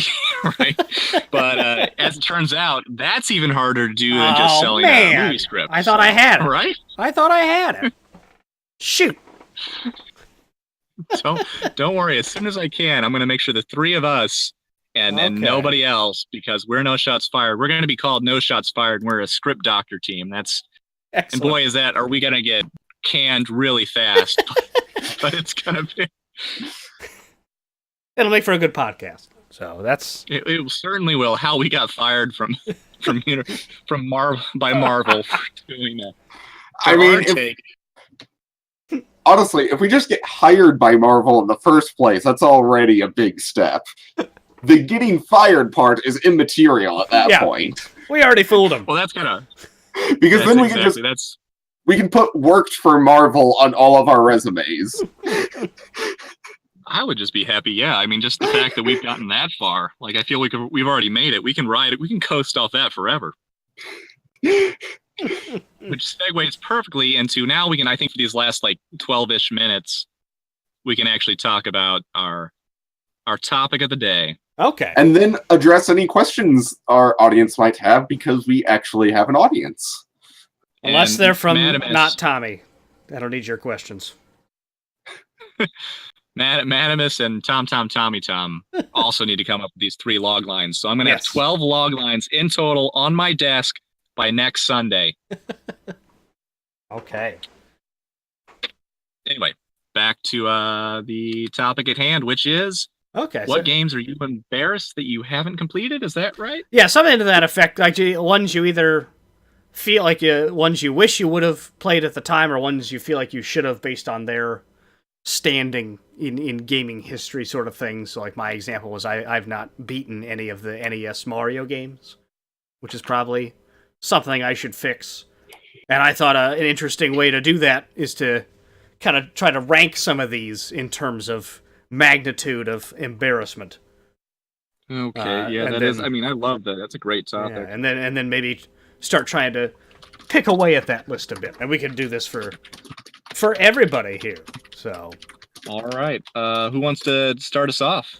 right. But as it turns out, that's even harder to do than just selling a movie script. I thought I had it. Right? I thought I had it. Shoot. So don't worry. As soon as I can, I'm going to make sure the 3 of us and nobody else, because we're No Shots Fired. We're going to be called No Shots Fired, and we're a script doctor team. That's excellent. And boy, are we going to get canned really fast. But it's going to be... It'll make for a good podcast. So that's... It certainly will. How we got fired from Marvel for doing that. I mean, honestly, if we just get hired by Marvel in the first place, that's already a big step. The getting fired part is immaterial at that point. We already fooled him. Well, that's kind of... Because then we can put "worked for Marvel" on all of our resumes. I would just be happy. Yeah, I mean, just the fact that we've gotten that far, like I feel like we've already made it. We can ride it. We can coast off that forever. Which segues perfectly into now we can. I think for these last like 12-ish minutes, we can actually talk about our topic of the day. Okay. And then address any questions our audience might have, because we actually have an audience. Unless they're from not Tommy. I don't need your questions. Madamus and Tommy Tom also need to come up with these 3 log lines. So I'm going to have 12 log lines in total on my desk by next Sunday. Okay. Anyway, back to the topic at hand, which is what games are you embarrassed that you haven't completed? Is that right? Yeah, something to that effect. Like ones you either feel like ones you wish you would have played at the time, or ones you feel like you should have based on their standing in gaming history sort of things. So like my example was I've not beaten any of the NES Mario games, which is probably something I should fix. And I thought an interesting way to do that is to kind of try to rank some of these in terms of magnitude of embarrassment. Okay, that is. I mean, I love that. That's a great topic. Yeah, and then maybe start trying to pick away at that list a bit, and we can do this for everybody here. So, all right, who wants to start us off?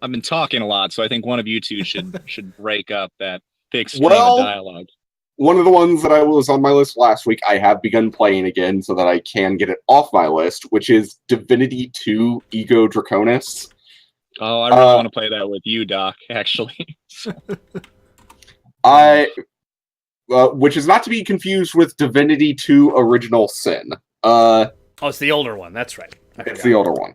I've been talking a lot, so I think one of you two should break up that big stream of dialogue. One of the ones that I was on my list last week, I have begun playing again so that I can get it off my list, which is Divinity 2 Ego Draconis. Oh, I really want to play that with you, Doc, actually. Which is not to be confused with Divinity 2 Original Sin. It's the older one, that's right. It's the older one.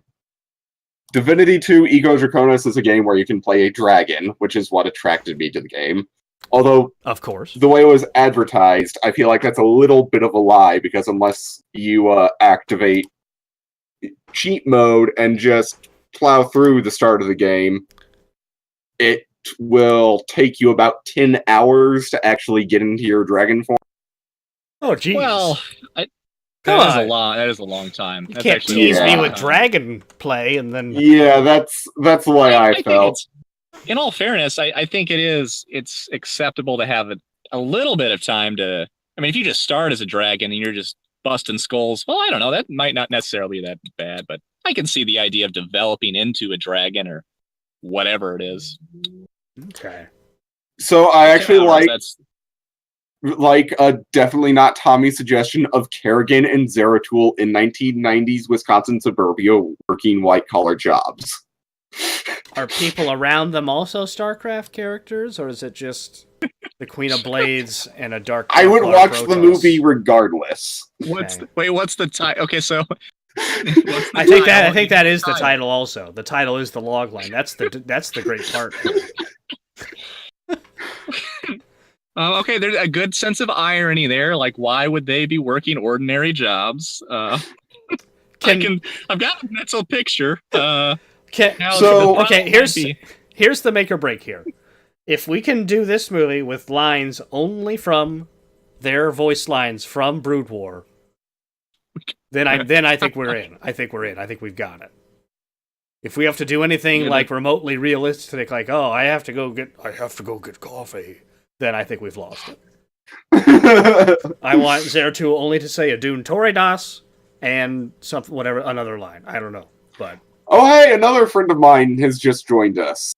Divinity 2 Ego Draconis is a game where you can play a dragon, which is what attracted me to the game. Although, of course, the way it was advertised, I feel like that's a little bit of a lie, because unless you activate cheat mode and just plow through the start of the game, it will take you about 10 hours to actually get into your dragon form. Oh, geez. Well, that is a long time. You That's can't actually tease a me long with time. dragon play and then... Yeah, that's the way I felt. In all fairness, I think it's acceptable to have a little bit of time to... I mean, if you just start as a dragon and you're just busting skulls, well, I don't know, that might not necessarily be that bad, but I can see the idea of developing into a dragon or whatever it is. Okay. So I actually like definitely not Tommy's suggestion of Kerrigan and Zeratul in 1990s Wisconsin suburbia working white-collar jobs. Are people around them also StarCraft characters, or is it just the Queen of Blades and a Dark I would watch Protoss? the movie regardless. What's the title? Okay, so I think that is the title also. The title is the logline. That's the great part. Okay, there's a good sense of irony there. Like, why would they be working ordinary jobs? I've got a mental picture. Here's the make or break here. If we can do this movie with lines only from their voice lines from Brood War, then I think we're in. I think we've got it. If we have to do anything like remotely realistic, like I have to go get coffee, then I think we've lost it. I want Zeratul only to say a Dune Toridas and something, whatever, another line. I don't know, but. Oh, hey, another friend of mine has just joined us.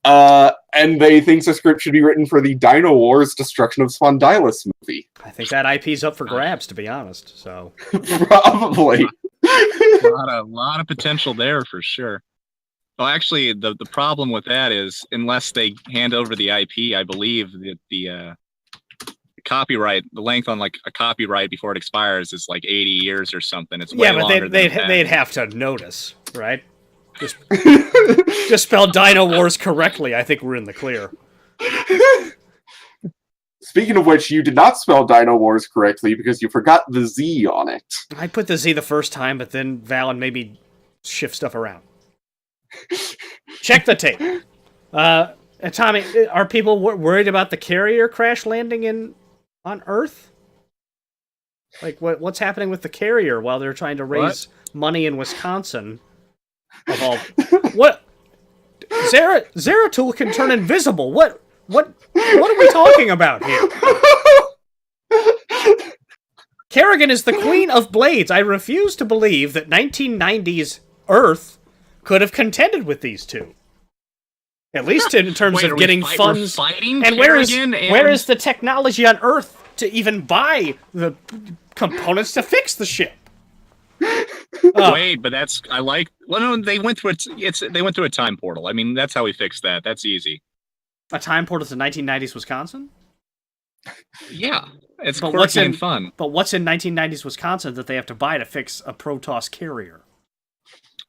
And they think the script should be written for the Dynowarz Destruction of Spondylus movie. I think that IP's up for grabs, to be honest, so. Probably. A lot of potential there for sure. Well, actually, the problem with that is, unless they hand over the IP, I believe that the copyright, the length on like a copyright before it expires is like 80 years or something. It's way longer they'd have to notice, right? Just spell Dynowarz correctly. I think we're in the clear. Speaking of which, you did not spell Dynowarz correctly because you forgot the Z on it. I put the Z the first time, but then Valen made me shift stuff around. Check the tape. Tommy, are people worried about the carrier crash landing on Earth? Like, what's happening with the carrier while they're trying to raise money in Wisconsin? Of all, what? Zeratul can turn invisible. What are we talking about here? Kerrigan is the Queen of Blades. I refuse to believe that 1990s Earth could have contended with these two. At least in terms of getting funds. And where is the technology on Earth to even buy the components to fix the ship? Wait, but they went through a time portal. I mean, that's how we fixed that. That's easy. A time portal to 1990s Wisconsin? Yeah, it's quirky and fun. But what's in 1990s Wisconsin that they have to buy to fix a Protoss carrier?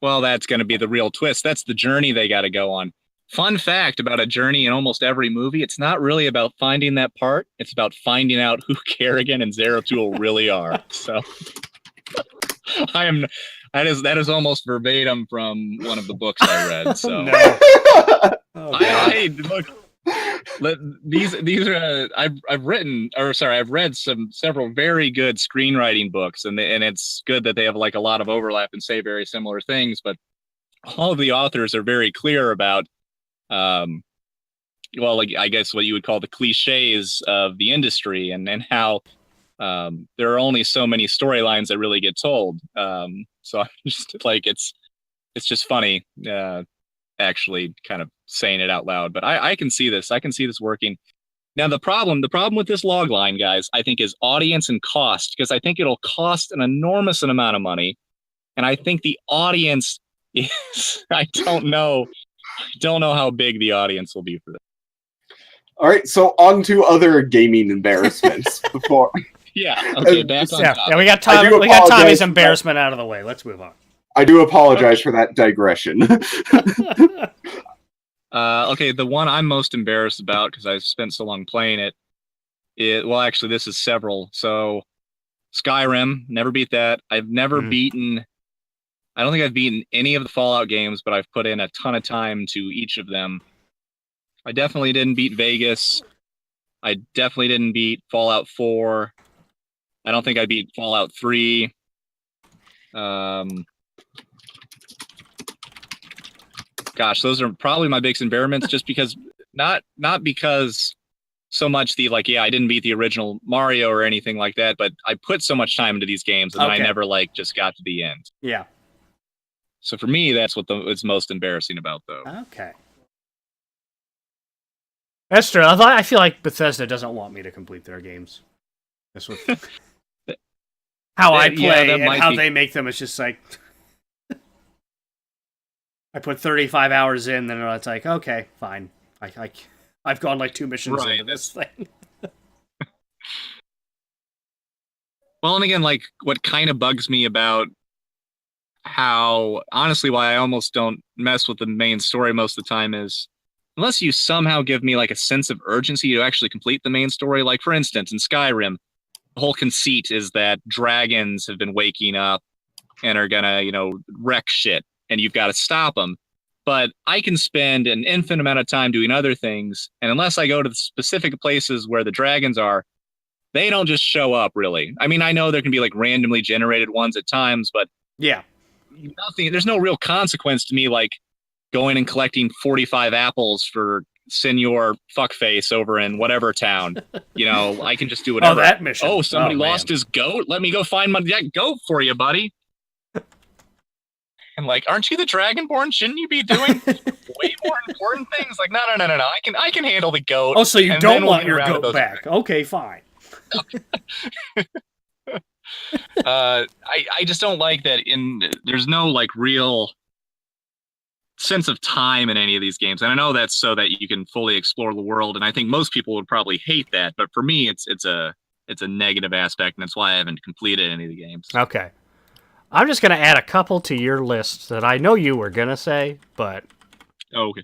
Well, that's going to be the real twist. That's the journey they got to go on. Fun fact about a journey in almost every movie, it's not really about finding that part. It's about finding out who Kerrigan and Zeratul really are. So that is almost verbatim from one of the books I read. So I've read several very good screenwriting books, and it's good that they have like a lot of overlap and say very similar things, but all of the authors are very clear about like I guess what you would call the cliches of the industry and how there are only so many storylines that really get told. So I'm just like it's just funny actually kind of saying it out loud, but I can see this. I can see this working. Now the problem with this log line, guys, I think is audience and cost, because I think it'll cost an enormous amount of money, and I think the audience is I don't know how big the audience will be for this. All right, so on to other gaming embarrassments before. Yeah. Okay. Back on top. Yeah. We got Tommy's embarrassment out of the way. Let's move on. I do apologize for that digression. Okay, the one I'm most embarrassed about because I've spent so long playing it. Well, actually, this is several. So, Skyrim, never beat that. I've never beaten. I don't think I've beaten any of the Fallout games, but I've put in a ton of time to each of them. I definitely didn't beat Vegas. I definitely didn't beat Fallout 4. I don't think I beat Fallout 3. Gosh, those are probably my biggest embarrassments. Just because, not because so much I didn't beat the original Mario or anything like that, but I put so much time into these games and then I never just got to the end. Yeah. So for me, that's what it's most embarrassing about, though. Okay. That's true. I feel like Bethesda doesn't want me to complete their games. That's what how I play and how they make them. It's just like I put 35 hours in, then it's like, okay, fine. I've gone like 2 missions into this thing. Well, and again, what kind of bugs me about how, honestly, why I almost don't mess with the main story most of the time is, unless you somehow give me a sense of urgency to actually complete the main story. Like, for instance, in Skyrim, the whole conceit is that dragons have been waking up and are gonna, wreck shit, and you've got to stop them. But I can spend an infinite amount of time doing other things, and unless I go to the specific places where the dragons are, they don't just show up, really. I mean, I know there can be randomly generated ones at times, but yeah, there's no real consequence to me going and collecting 45 apples for Senor Fuckface over in whatever town. I can just do whatever. Oh, that mission. Oh, somebody lost his goat? Let me go find that goat for you, buddy. And aren't you the Dragonborn? Shouldn't you be doing way more important things? No. I can handle the goat. Oh, so you don't want your goat back? Okay, fine. I just don't like that. There's no real sense of time in any of these games, and I know that's so that you can fully explore the world. And I think most people would probably hate that, but for me, it's a negative aspect, and that's why I haven't completed any of the games. Okay. I'm just going to add a couple to your list that I know you were going to say, but... Okay.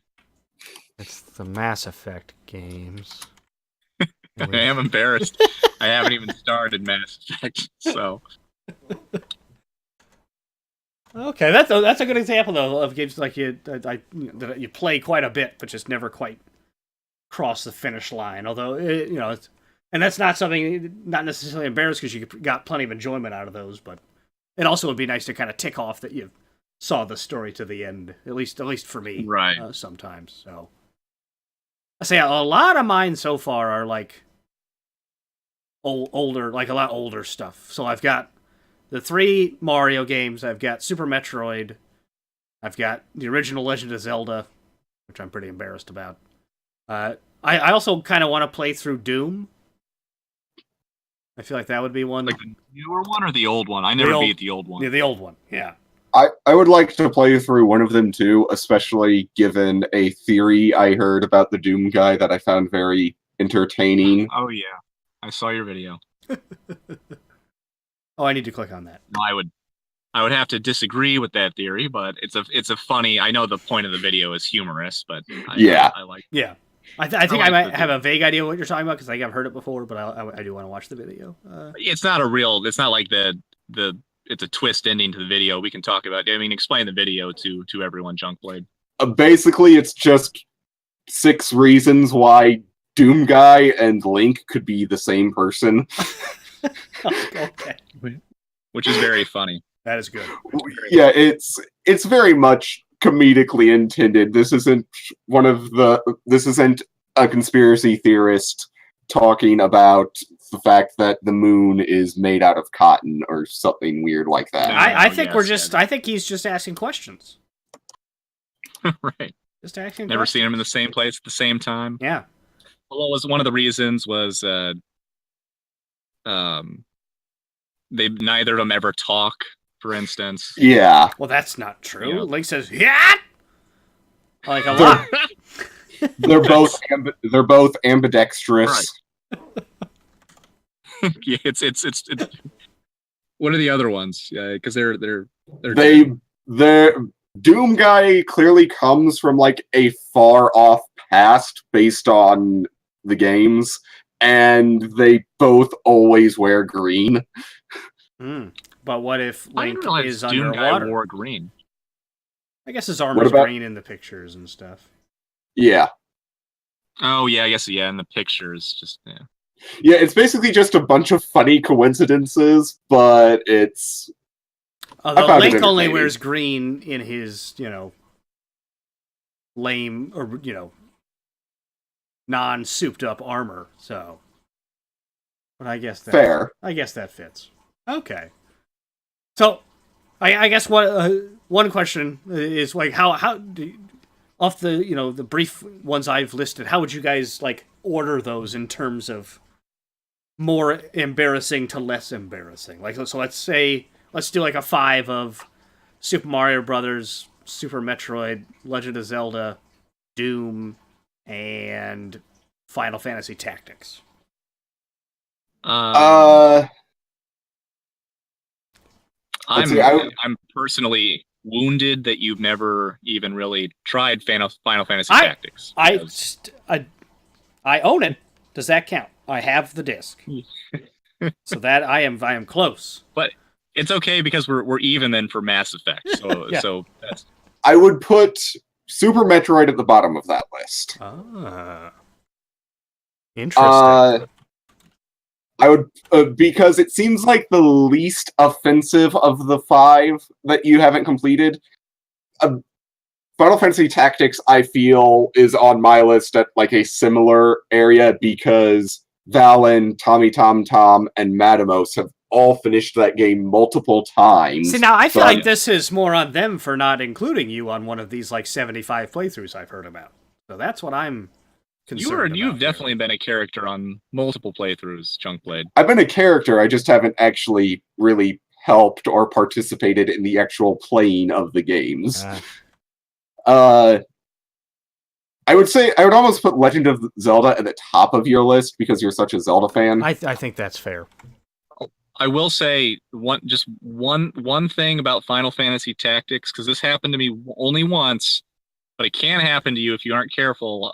It's the Mass Effect games. I am embarrassed. I haven't even started Mass Effect, so... Okay, that's a good example, though, of games that you play quite a bit, but just never quite cross the finish line. Although, and that's not something, not necessarily embarrassed, because you got plenty of enjoyment out of those, but... It also would be nice to kind of tick off that you saw the story to the end, at least for me, right? Sometimes. So I say a lot of mine so far are older, a lot older stuff. So I've got the 3 Mario games. I've got Super Metroid. I've got the original Legend of Zelda, which I'm pretty embarrassed about. I also kind of want to play through Doom. I feel like that would be one. The newer one or the old one? I never beat the old one. Yeah, the old one, yeah. I would like to play through one of them too, especially given a theory I heard about the Doom guy that I found very entertaining. Oh yeah, I saw your video. Oh, I need to click on that. No, I would have to disagree with that theory, but it's a funny. I know the point of the video is humorous, but I like. Yeah. I think I might have a vague idea what you're talking about, because I've heard it before, but I do want to watch the video. It's not like it's a twist ending to the video. We can talk about, explain the video to everyone, Junkblade. Basically, it's just 6 reasons why Doom Guy and Link could be the same person. Okay. Which is very funny. That is good. Yeah, it's very much comedically intended. This isn't a conspiracy theorist talking about the fact that the moon is made out of cotton or something weird like that. I think I think he's just asking questions. Right. Just asking Never questions. seen him in the same place at the same time. Yeah. Well, one of the reasons was they neither of them ever talk, for instance. Yeah. Well, that's not true. Yeah. Link says, "Yeah." A lot. They're both ambidextrous. Right. Yeah, it's. What are the other ones? Yeah, because they're Doom Guy clearly comes from like a far off past based on the games, and they both always wear green. But what if I Link didn't realize is Doom underwater? Guy wore green. I guess his armor's green in the pictures and stuff. Yeah. Oh yeah, I guess in the pictures, just yeah. Yeah, it's basically just a bunch of funny coincidences, but it's. Although Link only wears green in his, lame or non-souped up armor. So, but I guess that fair. I guess that fits. Okay. So, I guess one question is like how do off the the brief ones I've listed, how would you guys like order those in terms of more embarrassing to less embarrassing? Like, so let's do like a 5 of Super Mario Brothers, Super Metroid, Legend of Zelda, Doom, and Final Fantasy Tactics. I'm personally wounded that you've never even really tried Final Fantasy Tactics. I own it. Does that count? I have the disc. So that I am close. But it's okay because we're even then for Mass Effect. So yeah. So that's. I would put Super Metroid at the bottom of that list. Interesting. I would because it seems like the least offensive of the 5 that you haven't completed. Final Fantasy Tactics, I feel, is on my list at like a similar area because Valen, Tommy Tom Tom, and Matimos have all finished that game multiple times. See, now I feel like this is more on them for not including you on one of these like 75 playthroughs I've heard about. So that's what I'm concerned about. You've definitely been a character on multiple playthroughs, Chunkblade. I've been a character, I just haven't actually really helped or participated in the actual playing of the games. I would say I would almost put Legend of Zelda at the top of your list because you're such a Zelda fan. I think that's fair. I will say one thing about Final Fantasy Tactics, because this happened to me only once, but it can happen to you if you aren't careful.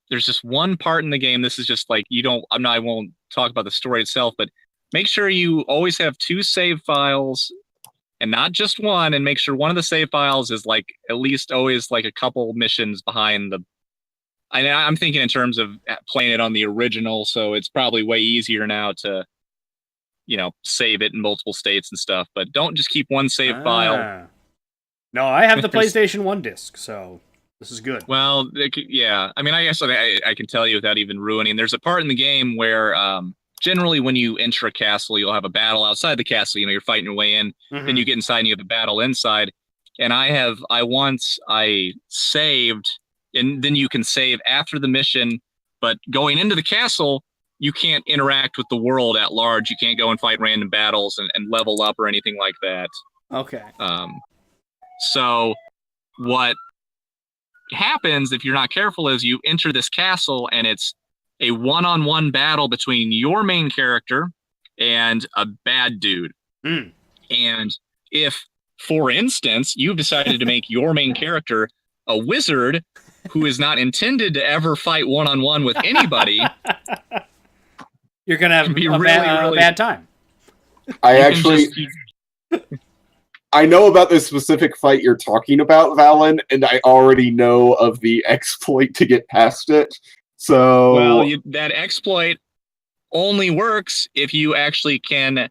There's just one part in the game. This is just like I won't talk about the story itself, but make sure you always have 2 save files and not just one, and make sure one of the save files is like at least always like a couple missions behind the. I'm thinking in terms of playing it on the original, so it's probably way easier now to, save it in multiple states and stuff. But don't just keep one save file. No, I have the PlayStation 1 disc, so this is good. Well, yeah. I mean, I guess I can tell you without even ruining. There's a part in the game where generally when you enter a castle, you'll have a battle outside the castle. You're fighting your way in. Mm-hmm. Then you get inside and you have a battle inside. And I saved, and then you can save after the mission. But going into the castle, you can't interact with the world at large. You can't go and fight random battles and level up or anything like that. Okay. So what happens if you're not careful is you enter this castle and it's a one-on-one battle between your main character and a bad dude. And if, for instance, you've decided to make your main character a wizard who is not intended to ever fight one-on-one with anybody, you're going to have a bad time. I know about this specific fight you're talking about, Valen, and I already know of the exploit to get past it. So, that exploit only works if you actually can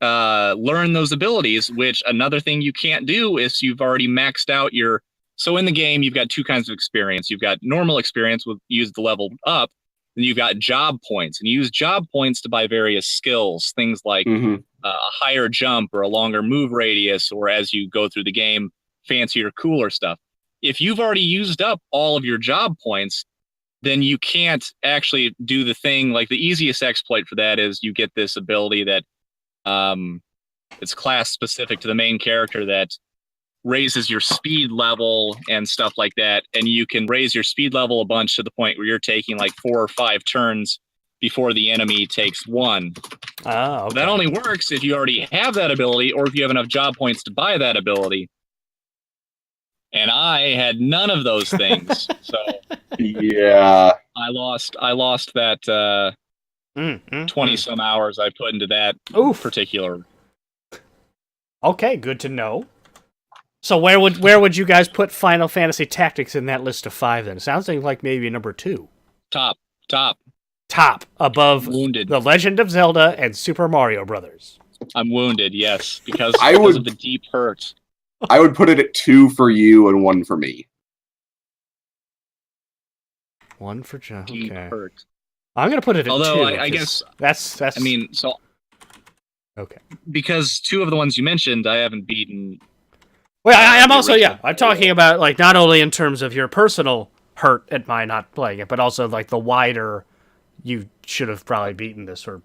learn those abilities, which another thing you can't do is you've already maxed out your... So in the game, you've got 2 kinds of experience. You've got normal experience, with use the level up, and you've got job points. And you use job points to buy various skills, things like a higher jump or a longer move radius, or as you go through the game, fancier, cooler stuff. If you've already used up all of your job points, then you can't actually do the thing. Like the easiest exploit for that is you get this ability that it's class specific to the main character that raises your speed level and stuff like that. And you can raise your speed level a bunch to the point where you're taking like 4 or 5 turns before the enemy takes 1. Okay. That only works if you already have that ability or if you have enough job points to buy that ability. and I had none of those things. So yeah, I lost that 20 some hours I put into that particular. Okay, good to know. So where would you guys put Final Fantasy Tactics in that list of 5 then? It sounds like maybe number 2. Top above wounded. The Legend of Zelda and Super Mario Brothers. I'm wounded, yes, because of the deep hurt. I would put it at 2 for you and 1 for me. 1 for John. Deep okay. hurt. I'm gonna put it at 2. Although I guess that's. I mean, so okay. Because 2 of the ones you mentioned, I haven't beaten. Well, I'm also I'm talking about like not only in terms of your personal hurt at my not playing it, but also like the wider. You should have probably beaten this, or.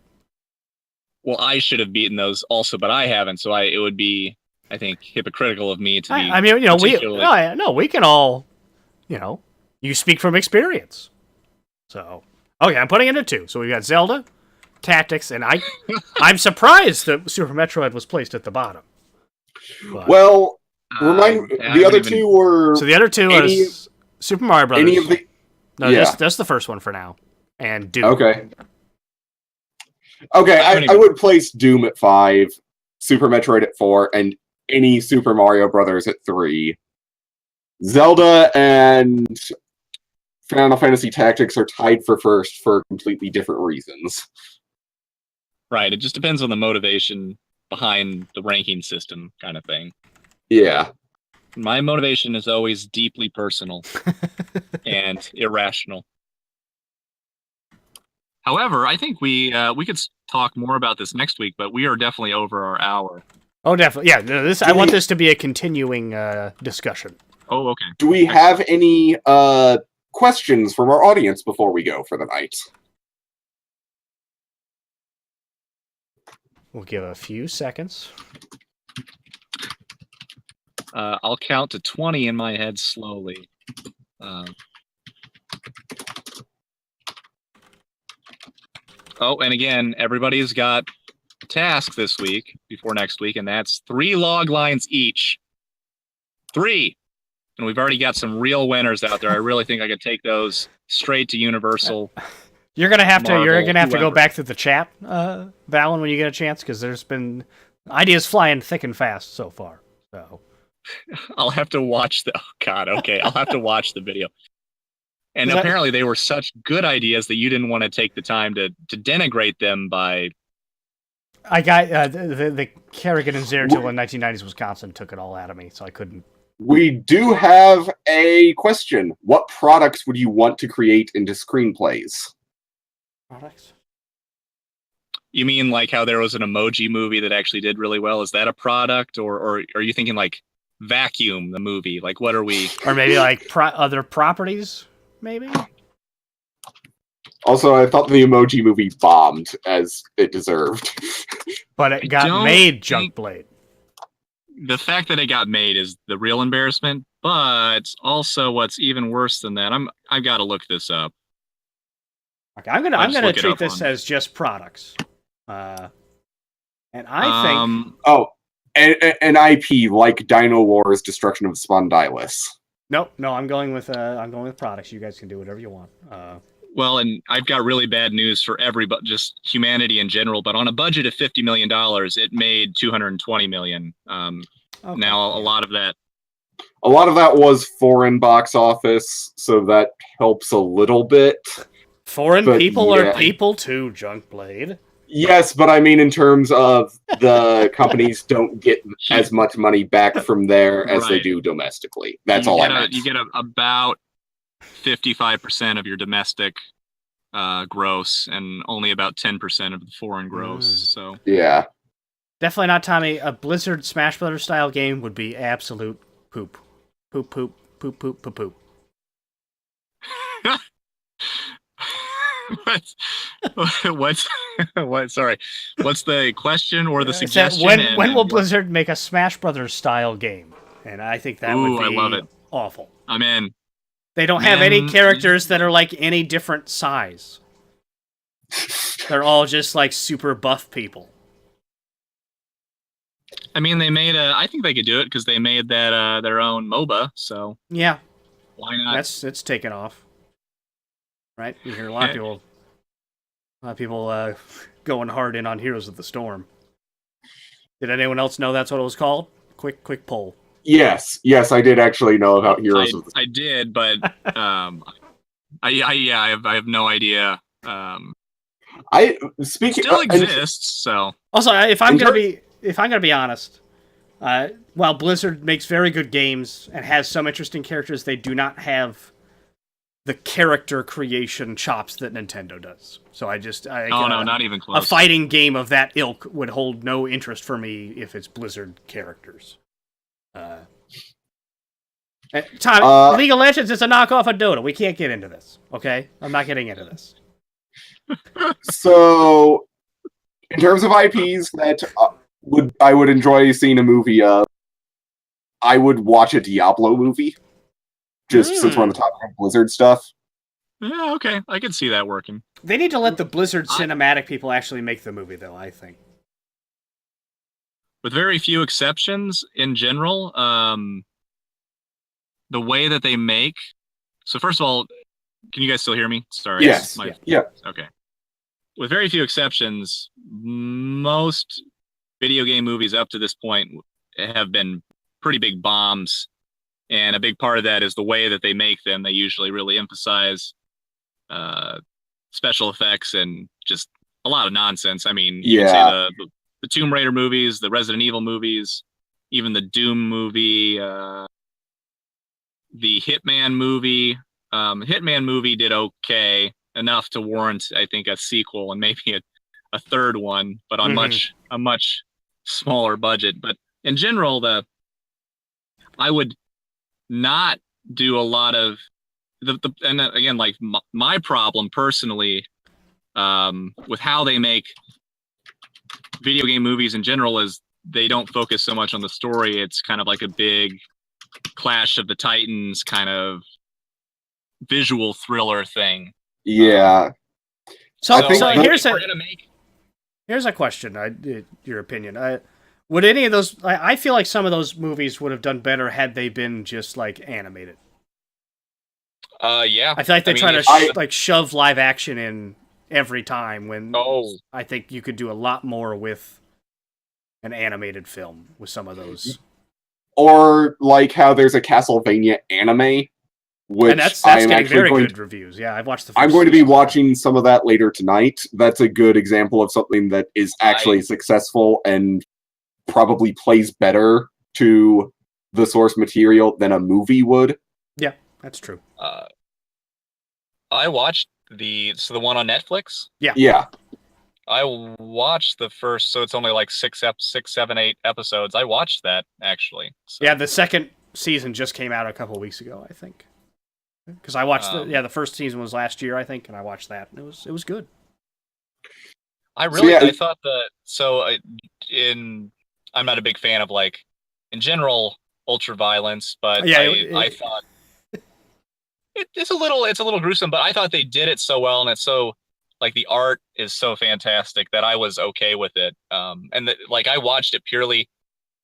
Well, I should have beaten those also, but I haven't. So it would be, I think, hypocritical of me to be. I mean, we can all, you speak from experience. So, okay, I'm putting it at 2. So we got Zelda, Tactics, and I'm surprised that Super Metroid was placed at the bottom. But, well, the other 2 were. So the other 2 is Super Mario Brothers. Any of the. No, that's the first one for now. And Doom. Okay, I would place Doom at 5, Super Metroid at 4, and any Super Mario Brothers at 3. Zelda and Final Fantasy Tactics are tied for first for completely different reasons. Right, it just depends on the motivation behind the ranking system kind of thing. Yeah. My motivation is always deeply personal and irrational. However, I think we could talk more about this next week, but we are definitely over our hour. Oh, definitely. Yeah, I want this to be a continuing discussion. Oh, okay. Do we have any questions from our audience before we go for the night? We'll give a few seconds. I'll count to 20 in my head slowly. Oh, and again, everybody's got a task this week before next week, and that's 3 log lines each. 3! And we've already got some real winners out there. I really think I could take those straight to Universal. You're gonna have to go back to the chat, Valen, when you get a chance, because there's been ideas flying thick and fast so far. So I'll have to watch the. Oh God, okay, I'll have to watch the video. And apparently they were such good ideas that you didn't want to take the time to denigrate them by... I got the Kerrigan and Zeratul in 1990s Wisconsin took it all out of me, so I couldn't. We do have a question. What products would you want to create into screenplays? Products? You mean like how there was an emoji movie that actually did really well? Is that a product? Or are you thinking like Vacuum, the movie? Like what are we... Or maybe like other properties? Maybe. Also, I thought the Emoji Movie bombed as it deserved. But it got made, Junkblade. The fact that it got made is the real embarrassment, but also what's even worse than that, I've got to look this up. Okay, I'm gonna treat this as just products. And I think an IP like Dynowarz Destruction of Spondylus. No, I'm going with products. You guys can do whatever you want. Well, and I've got really bad news for everybody, just humanity in general. But on a budget of $50 million, it made $220 million. Okay. Now a lot of that was foreign box office, so that helps a little bit. Foreign people are people too, Junkblade. Yes, but I mean in terms of the companies don't get as much money back from there as they do domestically. That's all I meant. You get about 55% of your domestic gross and only about 10% of the foreign gross. So yeah. Definitely not Tommy. A Blizzard Smash Brothers style game would be absolute poop. Poop, poop, poop, poop, poop, poop. What? Sorry. What's the question or the suggestion? When will Blizzard make a Smash Brothers style game? And I think that would be I love it. Awful. I'm in. They don't have any characters that are like any different size. They're all just like super buff people. I mean, they made I think they could do it because they made that their own MOBA. So yeah, why not? it's taken off, right? You hear a lot of people going hard in on Heroes of the Storm. Did anyone else know that's what it was called? Quick poll. Yes, I did actually know about Heroes of the Storm. I did, but I have no idea. Speaking it still exists. So also, if I'm gonna be honest, while Blizzard makes very good games and has some interesting characters, they do not have the character creation chops that Nintendo does. So no, not even close. A fighting game of that ilk would hold no interest for me if it's Blizzard characters. League of Legends is a knockoff of Dota. We can't get into this, okay? I'm not getting into this. So, in terms of IPs that I would enjoy seeing a movie of, I would watch a Diablo movie. Just since we're on the topic of Blizzard stuff. Yeah, okay. I can see that working. They need to let the Blizzard cinematic people actually make the movie, though, I think. With very few exceptions, in general, the way that they make... So first of all, can you guys still hear me? Sorry. Yes. Yeah. Okay. With very few exceptions, most video game movies up to this point have been pretty big bombs. And a big part of that is the way that they make them. They usually really emphasize special effects and just a lot of nonsense. I mean, you can say the Tomb Raider movies, the Resident Evil movies, even the Doom movie, the Hitman movie. Hitman movie did okay, enough to warrant, I think, a sequel and maybe a third one, but on a much smaller budget. But in general, I would not do a lot of and again, like my problem personally with how they make video game movies in general is they don't focus so much on the story. It's kind of like a big Clash of the Titans kind of visual thriller thing. Yeah. So here's a question. Your opinion. Would any of those... I feel like some of those movies would have done better had they been just, like, animated. Yeah. I feel like they try to shove live action in every time when I think you could do a lot more with an animated film with some of those. Or, like, how there's a Castlevania anime, which and that's getting very good reviews. Yeah, I've watched the first I'm going to be watching some of that later tonight. That's a good example of something that is actually successful and probably plays better to the source material than a movie would. Yeah, that's true. I watched the one on Netflix. Yeah. I watched the first, so it's only like 6, 7, 8 episodes. I watched that actually. So. Yeah, the second season just came out a couple of weeks ago, I think. Because I watched the first season was last year, I think, and I watched that. And it was good. I thought I'm not a big fan of, like, in general, ultra violence, but I thought it's a little gruesome, but I thought they did it so well, and it's so, like, the art is so fantastic that I was okay with it. I watched it purely.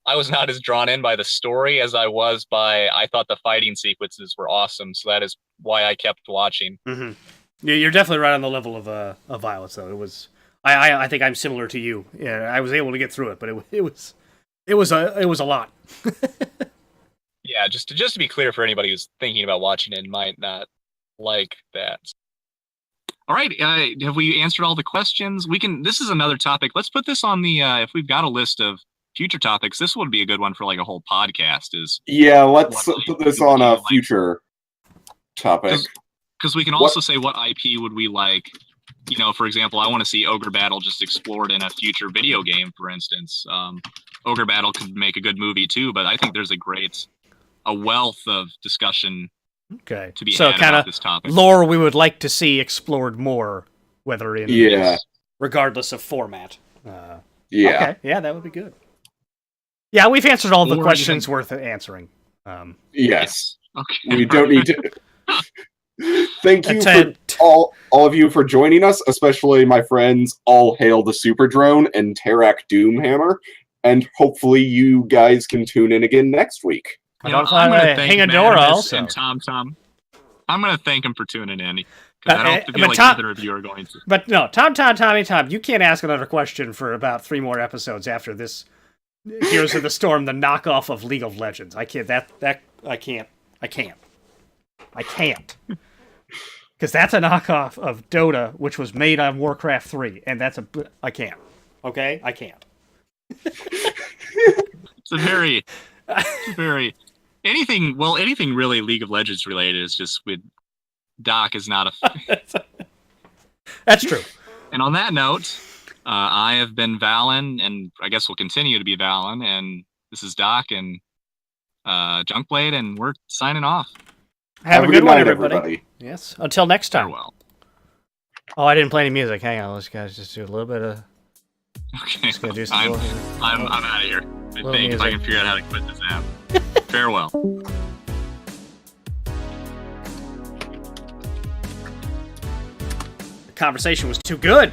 I was not as drawn in by the story as I was I thought the fighting sequences were awesome, so that is why I kept watching. Mm-hmm. Yeah, you're definitely right on the level of violence, though. It was. I think I'm similar to you. Yeah, I was able to get through it, but it was a lot. Yeah, just to be clear for anybody who's thinking about watching it and might not like that. All right, have we answered all the questions? This is another topic. Let's put this on the if we've got a list of future topics, this would be a good one for, like, a whole podcast. Let's put this on a future topic. Because we can also say what IP would we like. You know, for example, I want to see Ogre Battle just explored in a future video game, for instance. Ogre Battle could make a good movie too, but I think there's a wealth of discussion to be had about this topic. Lore we would like to see explored more, whether in regardless of format. Okay, yeah, that would be good. Yeah, we've answered all the questions worth answering. Yes. Okay. We don't need to... Thank you for all of you for joining us, especially my friends All Hail the Super Drone and Tarak Doomhammer. and hopefully you guys can tune in again next week. I'm going to thank Madness and Tom. I'm going to thank him for tuning in. Because I don't feel like either of you are going to. But no, Tommy, you can't ask another question for about 3 more episodes after this Heroes of the Storm, the knockoff of League of Legends. I can't. I can't. Because that's a knockoff of Dota, which was made on Warcraft 3, and I can't. Okay? I can't. It's a very anything really League of Legends related is just with Doc is not a That's true. And on that note, I have been Valen, and I guess we'll continue to be Valen, and this is Doc and Junkblade, and we're signing off. Have a good night, one, everybody. Yes. Until next time. Farewell. Oh, I didn't play any music. Hang on, let's guys just do a little bit of. Okay. Just gonna do I'm out of here. I think if I can figure out how to quit this app. Farewell. The conversation was too good.